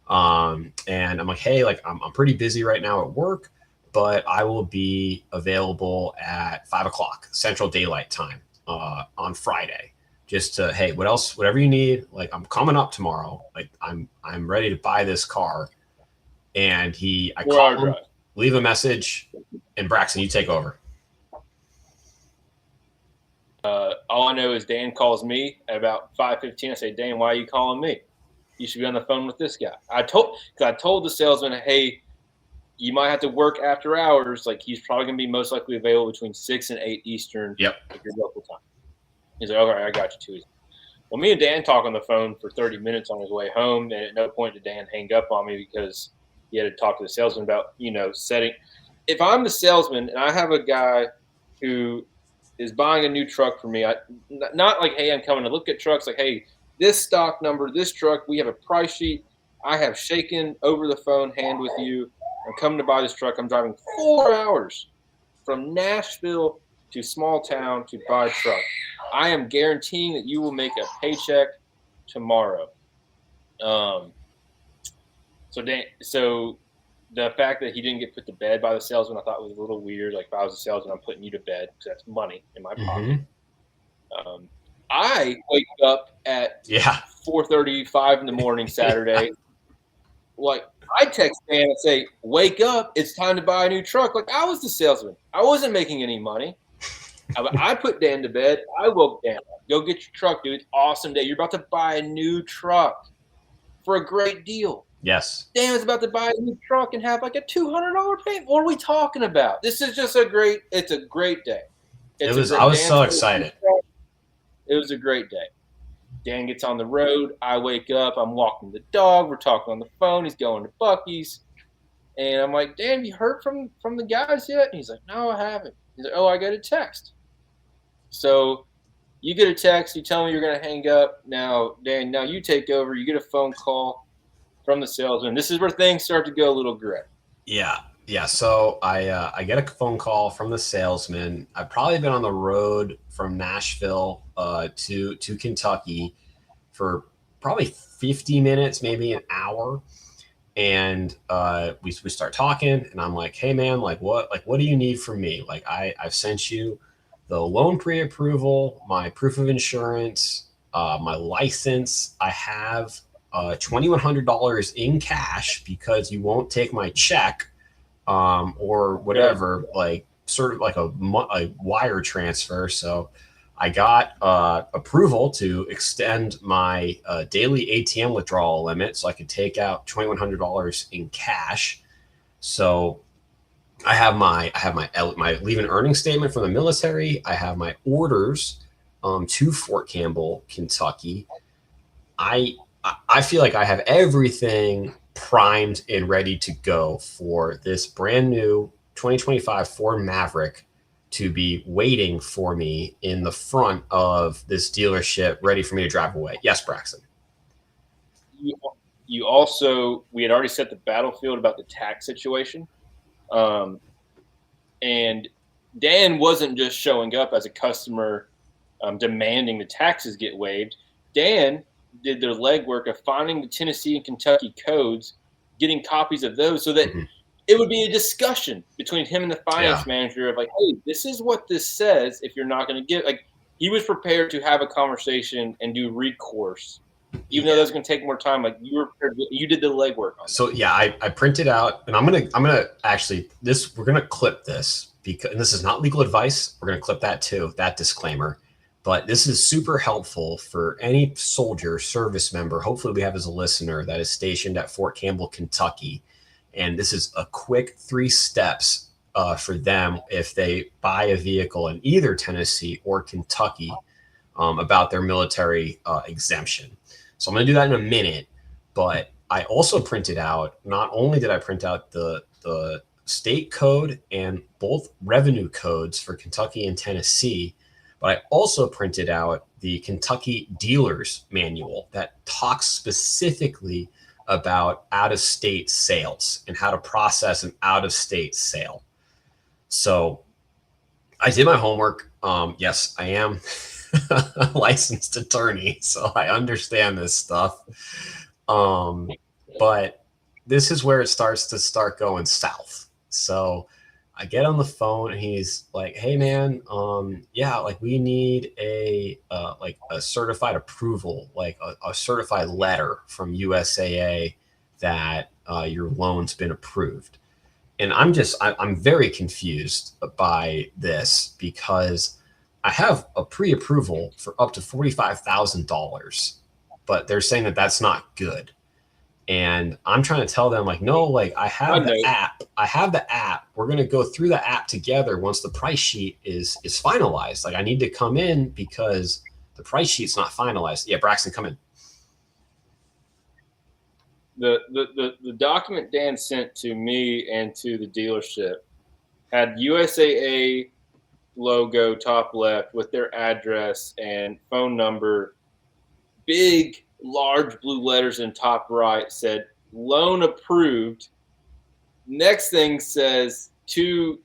And I'm like, "Hey, I'm pretty busy right now at work, but I will be available at 5:00 Central Daylight Time on Friday. Just to, hey, whatever you need. I'm coming up tomorrow. I'm ready to buy this car." And I call him, leave a message, and Braxton, you take over. All I know is Dan calls me at about 5:15. I say, "Dan, why are you calling me? You should be on the phone with this guy." I told the salesman, "Hey, you might have to work after hours. He's probably going to be most likely available between 6 and 8 Eastern. Yep. Your local time." He's like, "All right, I got you too." Well, me and Dan talk on the phone for 30 minutes on his way home, and at no point did Dan hang up on me because he had to talk to the salesman about, setting. If I'm the salesman and I have a guy who is buying a new truck for me, not like, "Hey, I'm coming to look at trucks." Like, "Hey, this stock number, this truck, we have a price sheet. I have shaken over the phone hand with you. I'm coming to buy this truck. I'm driving 4 hours from Nashville to small town to buy a truck. I am guaranteeing that you will make a paycheck tomorrow." So the fact that he didn't get put to bed by the salesman, I thought was a little weird. If I was a salesman, I'm putting you to bed because that's money in my pocket. I wake up at 4:35 in the morning Saturday. I text Dan and say, "Wake up, it's time to buy a new truck." I was the salesman. I wasn't making any money. I put Dan to bed. I woke Dan up. "Go get your truck, dude. Awesome day. You're about to buy a new truck for a great deal." Yes. Dan was about to buy a new truck and have a $200 payment. What are we talking about? This is just it's a great day. I was so excited. It was a great day. Dan gets on the road. I wake up. I'm walking the dog. We're talking on the phone. He's going to Buc-ee's. And I'm like, "Dan, have you heard from the guys yet?" And he's like, "No, I haven't." He's like, "Oh, I got a text." So you get a text. You tell me you're going to hang up. Now, Dan, you take over. You get a phone call from the salesman. This is where things start to go a little gray. Yeah. So I get a phone call from the salesman. I've probably been on the road from Nashville to Kentucky for probably 50 minutes, maybe an hour. And we start talking, and I'm like, hey man, what do you need from me? Like I've sent you the loan pre-approval, my proof of insurance, my license. I have $2,100 in cash because you won't take my check or whatever, like sort of like a wire transfer. So I got approval to extend my daily ATM withdrawal limit so I could take out $2,100 in cash. So I have my leave and earning statement from the military. I have my orders to Fort Campbell, Kentucky. I feel like I have everything primed and ready to go for this brand new 2025 Ford Maverick to be waiting for me in the front of this dealership, ready for me to drive away. Yes, Braxton. You also, we had already set the battlefield about the tax situation. And Dan wasn't just showing up as a customer demanding the taxes get waived. Dan did their legwork of finding the Tennessee and Kentucky codes, getting copies of those so that it would be a discussion between him and the finance manager of like, hey, this is what this says if you're not going to give. Like, he was prepared to have a conversation and do recourse, even though that was going to take more time. Like, you did the legwork on that. So yeah, I printed out, and I'm gonna actually we're gonna clip this because, and this is not legal advice. We're gonna clip that too, that disclaimer. But this is super helpful for any soldier, service member. Hopefully we have as a listener that is stationed at Fort Campbell, Kentucky. And this is a quick 3 steps for them if they buy a vehicle in either Tennessee or Kentucky about their military exemption. So I'm going to do that in a minute. But I also printed out, not only did I print out the state code and both revenue codes for Kentucky and Tennessee, but I also printed out the Kentucky Dealer's Manual that talks specifically about out-of-state sales and how to process an out-of-state sale. So I did my homework. Yes, I am a licensed attorney, so I understand this stuff. But this is where it starts to going south. So I get on the phone and he's like, hey man, like we need a certified approval, like a certified letter from USAA that your loan's been approved. And I'm very confused by this because I have a pre-approval for up to $45,000, but they're saying that that's not good. And I'm trying to tell them, like, no, like I have the app. We're going to go through the app together once the price sheet is finalized. Like, I need to come in because the price sheet's not finalized. Yeah, Braxton, come in. The document Dan sent to me and to the dealership had USAA logo top left with their address and phone number, big large blue letters in top right said loan approved. Next thing says to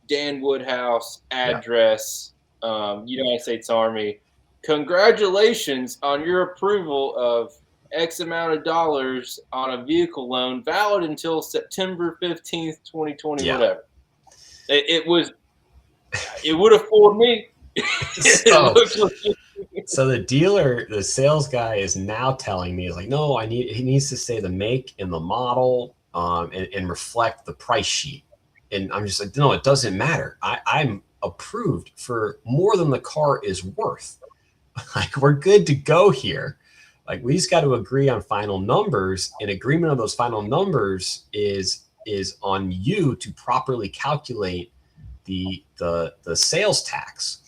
Dan Woodhouse address, United States Army. Congratulations on your approval of X amount of dollars on a vehicle loan valid until September 15th, 2020, whatever. It would have fooled me. So the sales guy is now telling me, like, no, he needs to say the make and the model and reflect the price sheet. And I'm just like, no, it doesn't matter. I'm approved for more than the car is worth. Like, we're good to go here. Like, we just got to agree on final numbers, and agreement on those final numbers is on you to properly calculate the sales tax.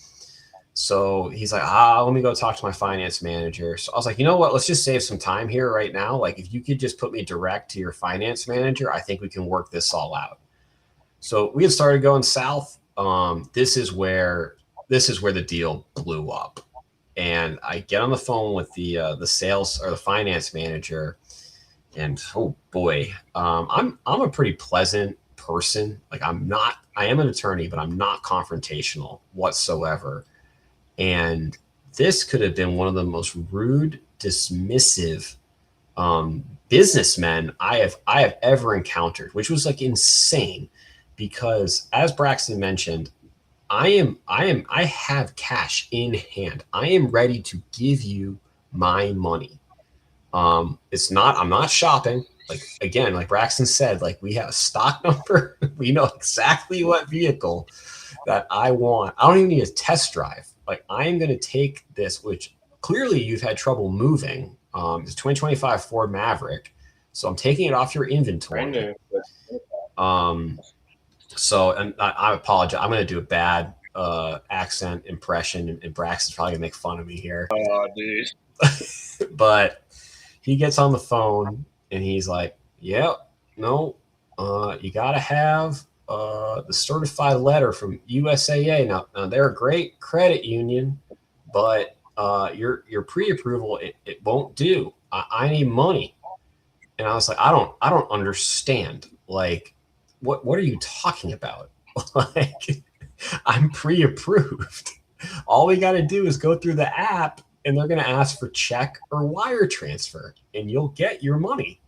So he's like, let me go talk to my finance manager. So I was like, you know what? Let's just save some time here right now. Like, if you could just put me direct to your finance manager, I think we can work this all out. So we had started going south. This is where the deal blew up. And I get on the phone with the sales or the finance manager, and oh boy, I'm a pretty pleasant person. Like, I am an attorney, but I'm not confrontational whatsoever. And this could have been one of the most rude, dismissive businessmen I have ever encountered, which was like insane, because as Braxton mentioned, I have cash in hand. I am ready to give you my money. I'm not shopping. Like, again, like Braxton said, like, we have a stock number. We know exactly what vehicle that I want. I don't even need a test drive. Like, I am going to take this, which clearly you've had trouble moving. It's 2025 Ford Maverick. So I'm taking it off your inventory. So, and I apologize. I'm going to do a bad accent impression, and Braxton's probably going to make fun of me here. Oh, dude. But he gets on the phone and he's like, "Yep, no, you got to have the certified letter from USAA. Now they're a great credit union, but your pre-approval it won't do. I need money." And I was like, I don't understand. Like, what are you talking about? Like, I'm pre-approved. All we got to do is go through the app, and they're going to ask for check or wire transfer, and you'll get your money.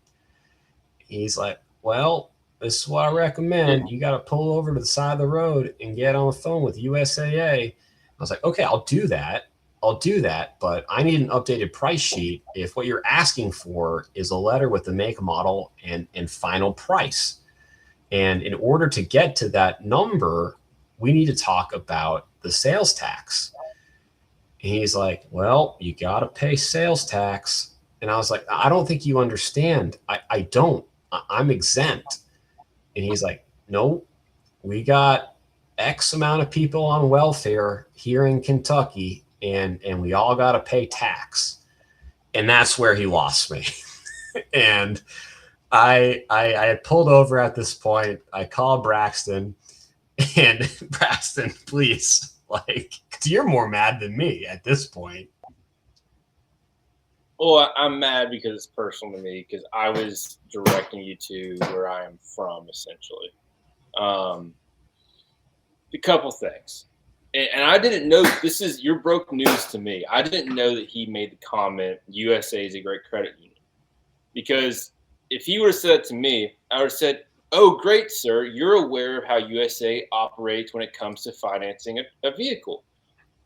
He's like, "Well, this is what I recommend. You got to pull over to the side of the road and get on the phone with USAA." I was like, "Okay, I'll do that. But I need an updated price sheet if what you're asking for is a letter with the make, model, and final price. And in order to get to that number, we need to talk about the sales tax." And he's like, "Well, you got to pay sales tax." And I was like, "I don't think you understand. I don't. I'm exempt." And he's like, "No, we got X amount of people on welfare here in Kentucky, and we all got to pay tax." And that's where he lost me. And I had pulled over at this point. I called Braxton, and Braxton, please, like, 'cause you're more mad than me at this point. Well, I'm mad because it's personal to me, because I was directing you to where I am from, essentially. A couple things. And I didn't know, you're broke news to me. I didn't know that he made the comment, USA is a great credit union. Because if he would have said it to me, I would have said, "Oh, great, sir. You're aware of how USA operates when it comes to financing a vehicle.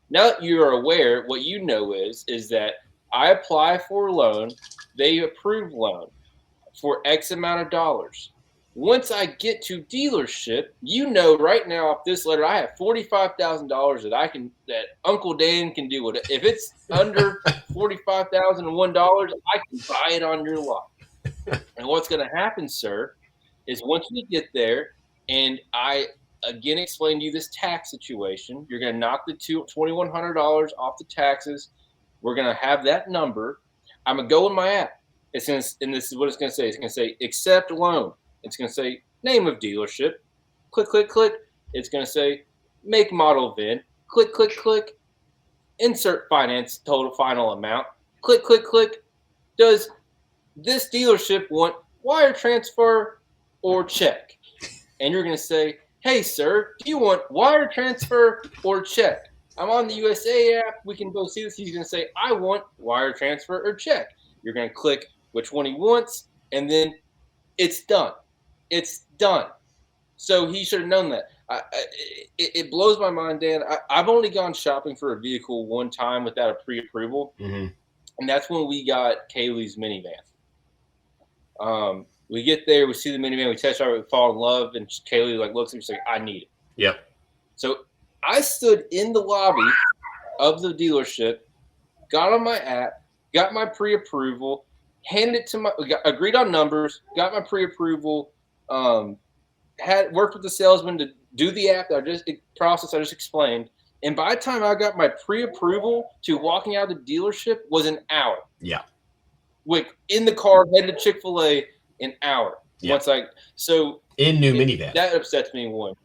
Now that you are aware, what you know is that I apply for a loan, they approve loan for X amount of dollars. Once I get to dealership, you know right now off this letter, I have $45,000 that Uncle Dan can do with it. If it's under $45,001, I can buy it on your lot." And what's going to happen, sir, is once we get there, and I again explain to you this tax situation, you're going to knock the $2,100 off the taxes. We're going to have that number. I'm going to go in my app. And this is what it's going to say. It's going to say accept loan. It's going to say name of dealership. Click, click, click. It's going to say make, model, VIN. Click, click, click. Insert finance total final amount. Click, click, click. Does this dealership want wire transfer or check? And you're going to say, "Hey, sir, do you want wire transfer or check? I'm on the USA app. We can go see this." He's going to say, "I want wire transfer or check." You're going to click which one he wants, and then it's done. It's done. So he should have known that. It blows my mind, Dan. I've only gone shopping for a vehicle one time without a pre-approval, and that's when we got Kaylee's minivan. We get there, we see the minivan, we test drive it, we fall in love, and Kaylee looks at me, she's like, "I need it." Yep. So I stood in the lobby of the dealership, got on my app, got my pre-approval, handed it to agreed on numbers, got my pre-approval, had worked with the salesman to do the app process I just explained. And by the time I got my pre-approval to walking out of the dealership was an hour. Yeah. Like, in the car, headed to Chick-fil-A, an hour. Yeah. In new minivan. That upsets me, one.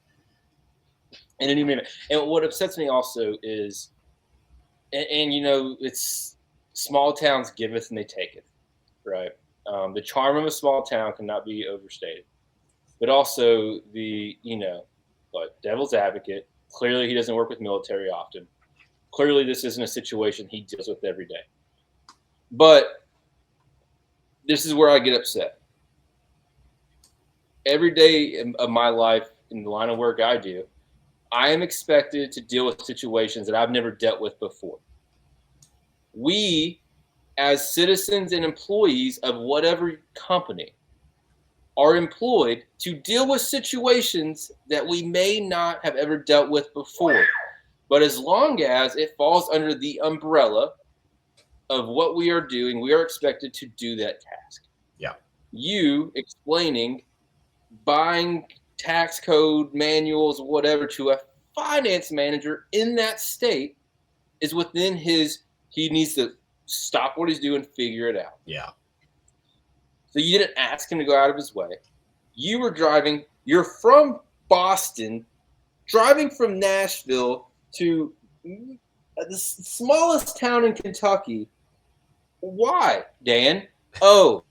In a new minivan. And what upsets me also is, and it's small towns giveth and they taketh, right? The charm of a small town cannot be overstated. But also devil's advocate, clearly he doesn't work with military often. Clearly this isn't a situation he deals with every day. But this is where I get upset. Every day of my life in the line of work I do, I am expected to deal with situations that I've never dealt with before. We, as citizens and employees of whatever company, are employed to deal with situations that we may not have ever dealt with before. But as long as it falls under the umbrella of what we are doing, we are expected to do that task. Yeah. You explaining, buying tax code manuals, whatever, to a finance manager in that state is within he needs to stop what he's doing, figure it out. Yeah. So you didn't ask him to go out of his way. You were driving, you're from Boston, driving from Nashville to the smallest town in Kentucky. Why, Dan? Oh,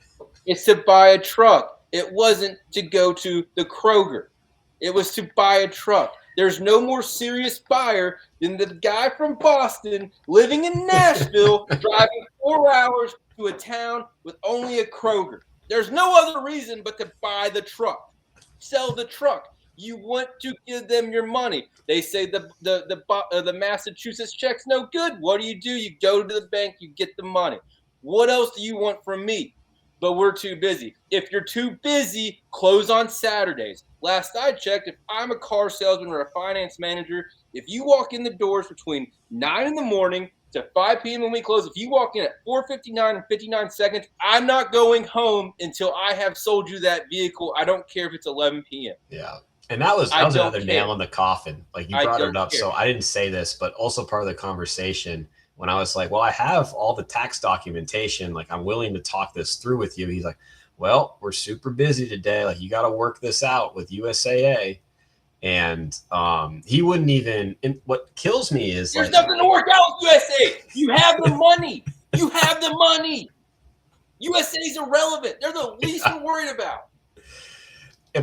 it's to buy a truck. It wasn't to go to the Kroger. It was to buy a truck. There's no more serious buyer than the guy from Boston living in Nashville driving 4 hours to a town with only a Kroger. There's no other reason but to buy the truck, sell the truck. You want to give them your money. They say the Massachusetts check's no good. What do? You go to the bank, you get the money. What else do you want from me? But we're too busy. If you're too busy, close on Saturdays. Last I checked, if I'm a car salesman or a finance manager, if you walk in the doors between 9 in the morning to 5 p.m. when we close, if you walk in at 4:59 and 59 seconds, I'm not going home until I have sold you that vehicle. I don't care if it's 11 p.m. Yeah. And that was another nail in the coffin. Like, you brought it up. So I didn't say this, but also part of the conversation when I was like, well, I have all the tax documentation. Like, I'm willing to talk this through with you. He's like, well, we're super busy today. Like, you got to work this out with USAA. And he wouldn't even, and what kills me is there's nothing to work out with USA. You have the money. You have the money. USA's irrelevant. They're the least we're worried about.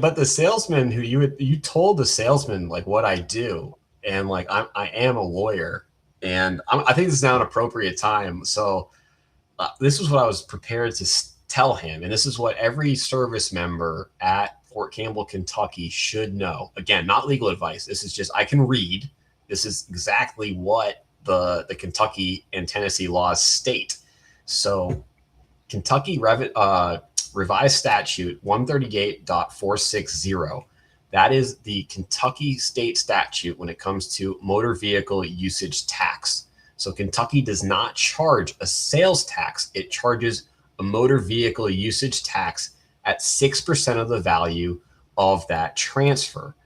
But the salesman who you told the salesman like what I do, and like I am a lawyer, and I think this is now an appropriate time. So this is what I was prepared to tell him, and this is what every service member at Fort Campbell, Kentucky should know. Again, not legal advice. This is just, I can read. This is exactly what the Kentucky and Tennessee laws state. So Kentucky revised statute 138.460. That is the Kentucky state statute when it comes to motor vehicle usage tax. So Kentucky does not charge a sales tax. It charges a motor vehicle usage tax at 6% of the value of that transfer.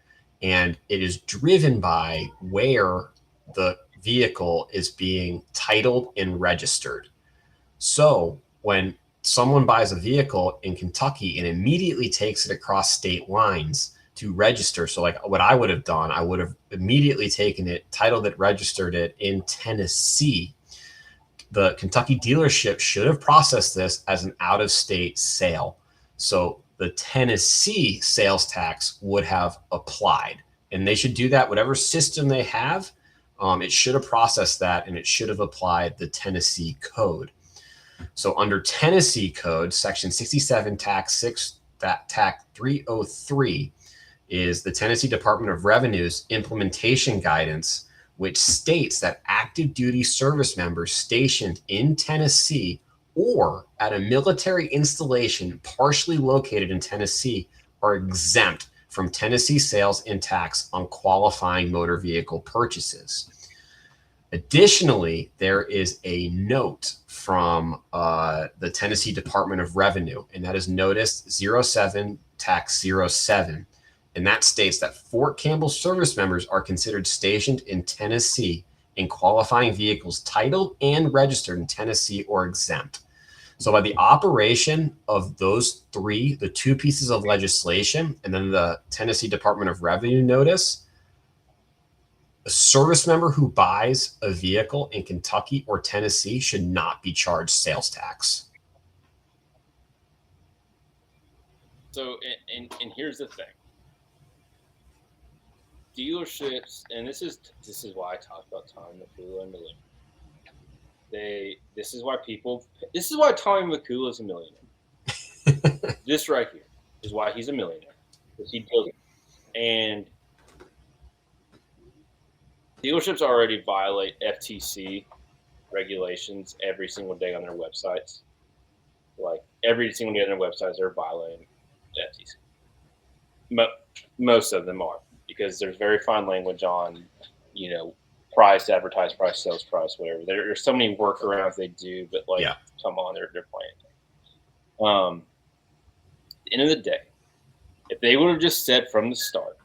And it is driven by where the vehicle is being titled and registered. So when someone buys a vehicle in Kentucky and immediately takes it across state lines to register, so like what I would have done, I would have immediately taken it, titled it, registered it in Tennessee. The Kentucky dealership should have processed this as an out-of-state sale. So the Tennessee sales tax would have applied, and they should do that, whatever system they have. It should have processed that, and it should have applied the Tennessee code. So under Tennessee code, section 67, tax 6, tax 303 is the Tennessee Department of Revenue's implementation guidance, which states that active duty service members stationed in Tennessee or at a military installation partially located in Tennessee are exempt from Tennessee sales and tax on qualifying motor vehicle purchases. Additionally, there is a note from the Tennessee Department of Revenue, and that is notice 07 tax 07. And that states that Fort Campbell service members are considered stationed in Tennessee and qualifying vehicles titled and registered in Tennessee or exempt. So by the operation of those three, the two pieces of legislation, and then the Tennessee Department of Revenue notice, a service member who buys a vehicle in Kentucky or Tennessee should not be charged sales tax. So, and here's the thing. Dealerships, and this is why I talk about Tommy McCullough and millionaire. This is why Tommy McCullough is a millionaire. This right here is why he's a millionaire. Because he built it. And dealerships already violate FTC regulations every single day on their websites. Like every single day on their websites, they're violating the FTC. Most of them are, because there's very fine language on, price, advertised price, sales price, whatever. There's so many workarounds they do, but come on, they're playing. At the end of the day, if they would have just said from the start,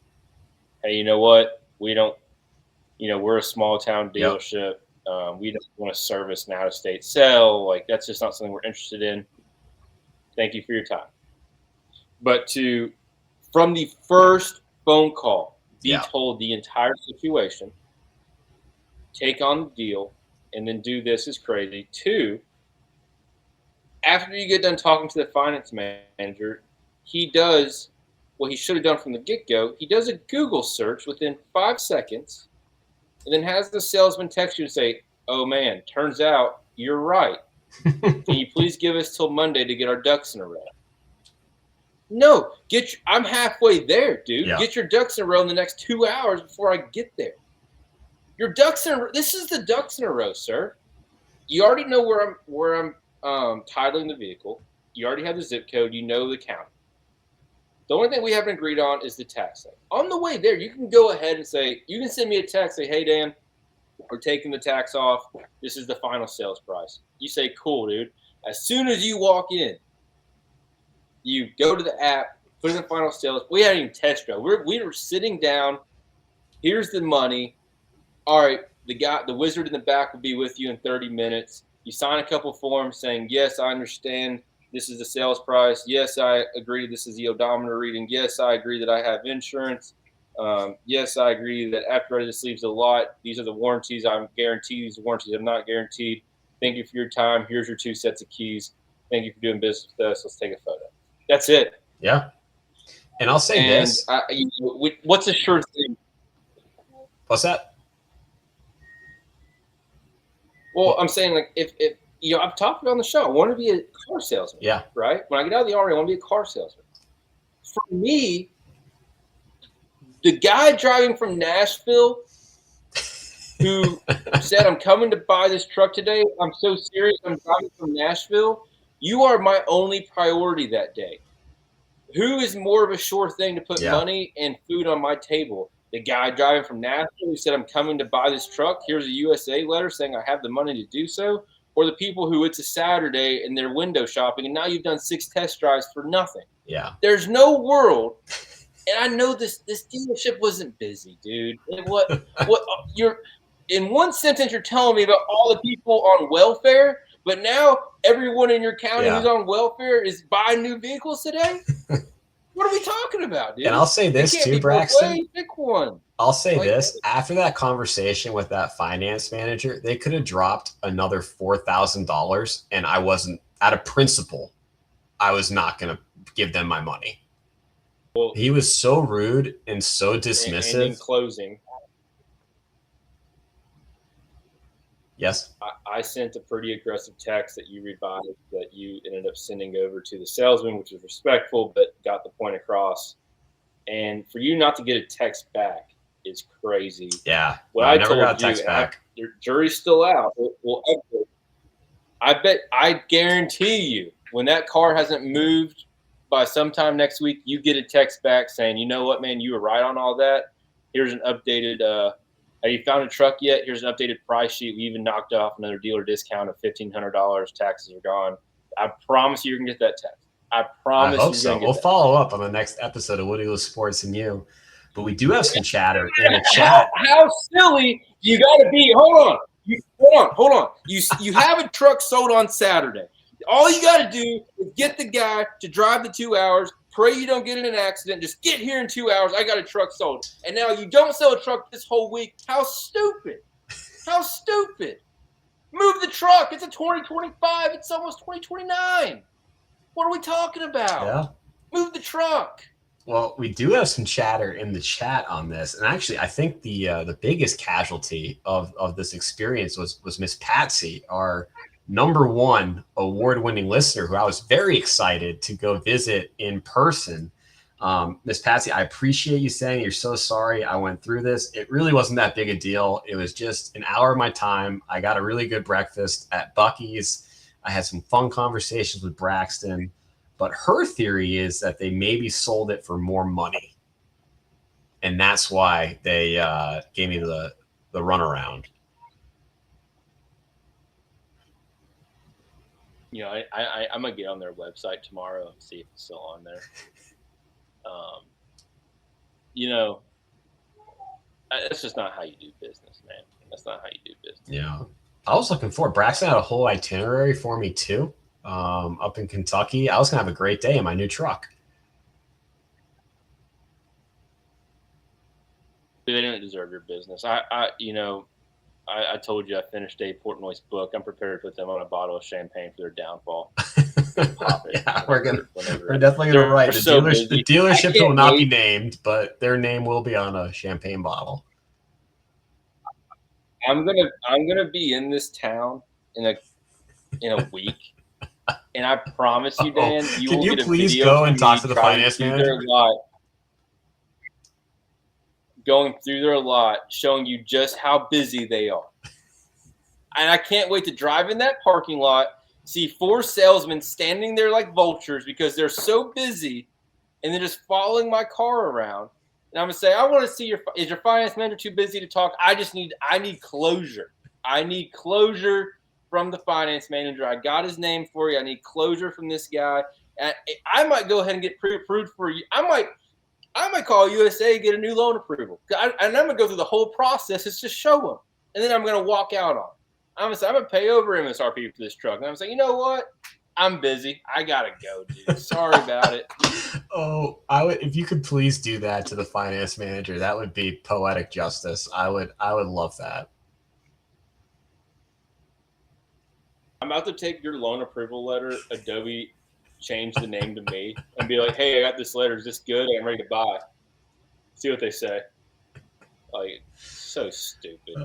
hey, you know what? We don't, we're a small town dealership. We don't want to service an out-of-state sale. Like, that's just not something we're interested in. Thank you for your time. But from the first phone call, be told the entire situation, take on the deal, and then do this is crazy. 2, after you get done talking to the finance manager, he does what he should have done from the get-go. He does a Google search within 5 seconds, and then has the salesman text you and say, oh, man, turns out you're right. Can you please give us till Monday to get our ducks in a row? No, I'm halfway there, dude. Yeah. Get your ducks in a row in the next 2 hours before I get there. Your ducks in a row. This is the ducks in a row, sir. You already know where I'm titling the vehicle. You already have the zip code. You know the county. The only thing we haven't agreed on is the tax thing. On the way there, you can go ahead and say, you can send me a text, say, hey, Dan, we're taking the tax off. This is the final sales price. You say, cool, dude. As soon as you walk in, you go to the app, put in the final sales. We hadn't even test drive. We were sitting down. Here's the money. All right, the wizard in the back will be with you in 30 minutes. You sign a couple forms saying, yes, I understand. This is the sales price. Yes, I agree this is the odometer reading. Yes, I agree that I have insurance. Yes, I agree that after this leaves the lot, these are the warranties I'm guaranteed. These are warranties I'm not guaranteed. Thank you for your time. Here's your 2 sets of keys. Thank you for doing business with us. Let's take a photo. That's it. Yeah. And I'll say this. What's a sure thing? What's that? Well, I'm saying, like, if I've talked about on the show, I want to be a car salesman. Yeah. Right? When I get out of the Army, I want to be a car salesman. For me, the guy driving from Nashville who said, I'm coming to buy this truck today. I'm so serious. I'm driving from Nashville. You are my only priority that day. Who is more of a sure thing to put money and food on my table? The guy driving from Nashville who said, I'm coming to buy this truck. Here's a USA letter saying I have the money to do so. Or the people who it's a Saturday and they're window shopping and now you've done 6 test drives for nothing. Yeah. There's no world. And I know this dealership wasn't busy, dude. And what you're in one sentence, you're telling me about all the people on welfare, but now everyone in your county who's on welfare is buying new vehicles today? What are we talking about, dude? And I'll say this too, Braxton. Pick one. I'll say this. After that conversation with that finance manager, they could have dropped another $4,000, and I wasn't, out of principle, I was not going to give them my money. Well, he was so rude and so dismissive. And in closing, yes, I sent a pretty aggressive text that you revised that you ended up sending over to the salesman, which was respectful, but got the point across. And for you not to get a text back is crazy. Yeah, what I never got a text back. Your jury's still out. I guarantee you, when that car hasn't moved by sometime next week, you get a text back saying, you know what, man, you were right on all that. Here's an updated have you found a truck yet? Here's an updated price sheet. We even knocked off another dealer discount of $1,500. Taxes are gone. I promise you can get that text. I promise I hope so. We'll follow up on the next episode of Woody Lewis Sports and You. But we do have some chatter in the chat. How silly you got to be. Hold on. You have a truck sold on Saturday. All you got to do is get the guy to drive the 2 hours, pray you don't get in an accident, just get here in 2 hours, I got a truck sold. And now you don't sell a truck this whole week. How stupid. How stupid. Move the truck. It's a 2025. It's almost 2029. What are we talking about? Yeah. Move the truck. Well, we do have some chatter in the chat on this. And actually, I think the biggest casualty of this experience was Miss Patsy, our #1 award-winning listener who I was very excited to go visit in person. Miss Patsy, I appreciate you saying you're so sorry I went through this. It really wasn't that big a deal. It was just an hour of my time. I got a really good breakfast at Buc-ee's. I had some fun conversations with Braxton, but her theory is that they maybe sold it for more money. And that's why they gave me the runaround. You know, I'm gonna get on their website tomorrow and see if it's still on there. You know, that's just not how you do business, man. That's not how you do business. Yeah, I was looking forward. Braxton had a whole itinerary for me too, up in Kentucky. I was gonna have a great day in my new truck. They didn't deserve your business. I told you I finished Dave Portnoy's book. I'm prepared to put them on a bottle of champagne for their downfall. Pop it. Yeah, we're definitely gonna write. The dealership will not be named, but their name will be on a champagne bottle. I'm gonna be in this town in a week, and I promise you, Dan, can you please go and talk to the finance manager? Going through their lot, showing you just how busy they are. And I can't wait to drive in that parking lot, see 4 salesmen standing there like vultures because they're so busy, and they're just following my car around. And I'm gonna say, I want to see is your finance manager too busy to talk? I need closure. I need closure from the finance manager. I got his name for you. I need closure from this guy. And I might go ahead and get pre-approved for you. I might call USA and get a new loan approval. And I'm going to go through the whole process. It's just show them. And then I'm going to walk out on it. I'm going to say, I'm going to pay over MSRP for this truck. And I'm going to say, you know what? I'm busy. I got to go, dude. Sorry about it. Oh, if you could please do that to the finance manager, that would be poetic justice. I would love that. I'm about to take your loan approval letter, Adobe, change the name to me, and be like, hey, I got this letter. Is this good? I'm ready to buy. See what they say. Like, so stupid.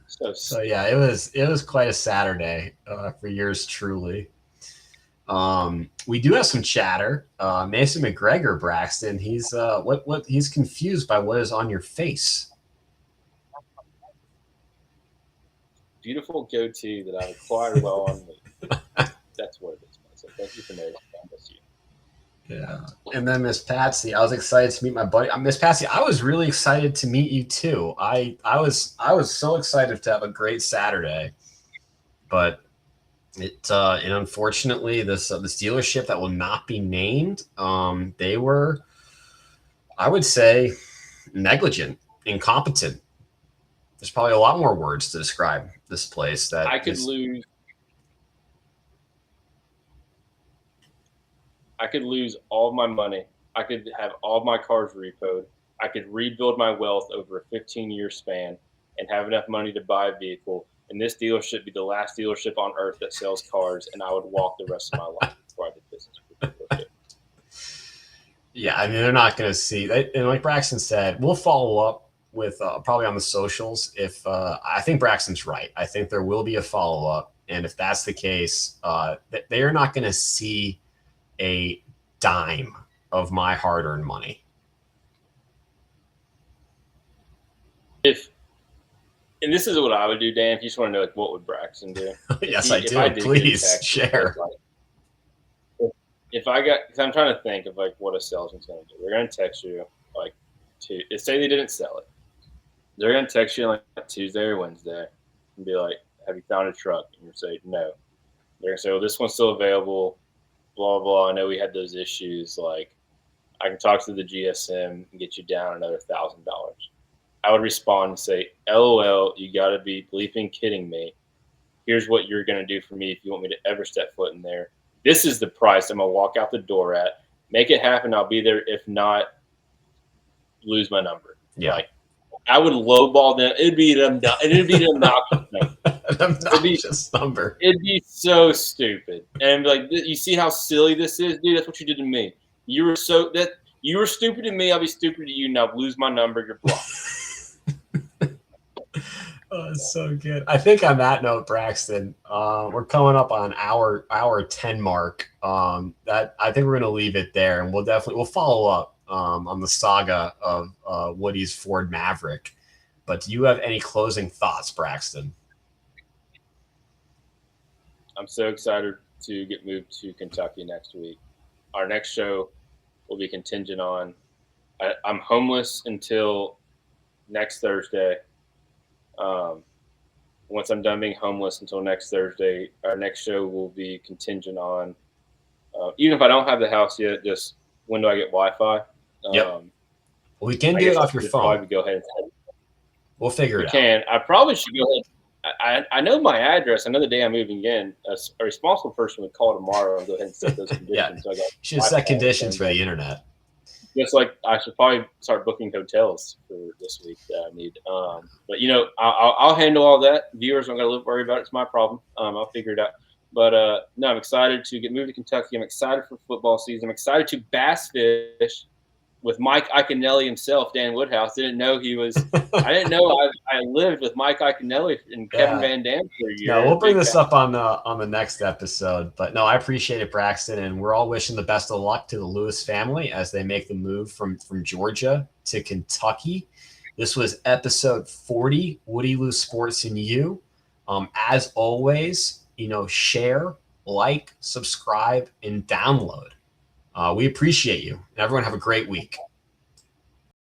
So yeah, it was quite a Saturday for yours truly. We do have some chatter. Mason McGregor, Braxton, he's he's confused by what is on your face. Beautiful goatee that I acquired while on leave. That's what it is. So thank you for noticing. I miss you. Yeah. And then Miss Patsy, I was excited to meet my buddy. Miss Patsy, I was really excited to meet you too. I was so excited to have a great Saturday, but it unfortunately this dealership that will not be named, they were, I would say, negligent, incompetent. There's probably a lot more words to describe this place that I could lose. I could lose all of my money. I could have all of my cars repoed. I could rebuild my wealth over a 15-year span and have enough money to buy a vehicle. And this dealership be the last dealership on earth that sells cars, and I would walk the rest of my life before I did business with the dealership. Yeah, I mean, they're not going to see. And like Braxton said, we'll follow up with probably on the socials. If I think Braxton's right. I think there will be a follow-up. And if that's the case, they are not going to see a dime of my hard-earned money. And this is what I would do, Dan, if you just want to know, like, what would Braxton do? Yes, I do. Please share. If I got, because I'm trying to think of like what a salesman's going to do. They're going to text you like say they didn't sell it. They're going to text you like Tuesday or Wednesday and be like, have you found a truck? And you say, no. They're going to say, well, this one's still available, blah, blah. I know we had those issues. Like, I can talk to the GSM and get you down another $1,000. I would respond and say, LOL, you got to be bleeping kidding me. Here's what you're going to do for me if you want me to ever step foot in there. This is the price I'm going to walk out the door at. Make it happen. I'll be there. If not, lose my number. Yeah. Like, I would lowball them. It'd be an obnoxious number. An obnoxious number. It'd be so stupid. And like, you see how silly this is, dude? That's what you did to me. You were stupid to me. I'll be stupid to you. Now lose my number. You're blocked. Oh, it's so good. I think on that note, Braxton, we're coming up on hour 10 mark. That I think we're gonna leave it there, and we'll follow up on the saga of Woody's Ford Maverick. But do you have any closing thoughts, Braxton? I'm so excited to get moved to Kentucky next week. Our next show will be contingent on. I'm homeless until next Thursday. Once I'm done being homeless until next Thursday, our next show will be contingent on, even if I don't have the house yet, just when do I get Wi-Fi? Yep. We can I do guess it I off your should phone. probably go ahead and We'll figure we it out. can. I probably should go ahead. I know my address. I know the day I'm moving in. A responsible person would call tomorrow and go ahead and set those conditions. Yeah. So I got You should set conditions for the internet. just like I should probably start booking hotels for this week that I need. But I'll handle all that. Viewers aren't going to worry about it. It's my problem. I'll figure it out. But no, I'm excited to get moved to Kentucky. I'm excited for football season. I'm excited to bass fish with Mike Iaconelli himself. Dan Woodhouse didn't know he was. I didn't know I lived with Mike Iaconelli and Kevin Van Dam for a year. No, we'll bring this up on the next episode. But no, I appreciate it, Braxton, and we're all wishing the best of luck to the Lewis family as they make the move from Georgia to Kentucky. This was episode 40, Woody Lou Sports and You. As always, share, like, subscribe, and download. We appreciate you. And everyone have a great week.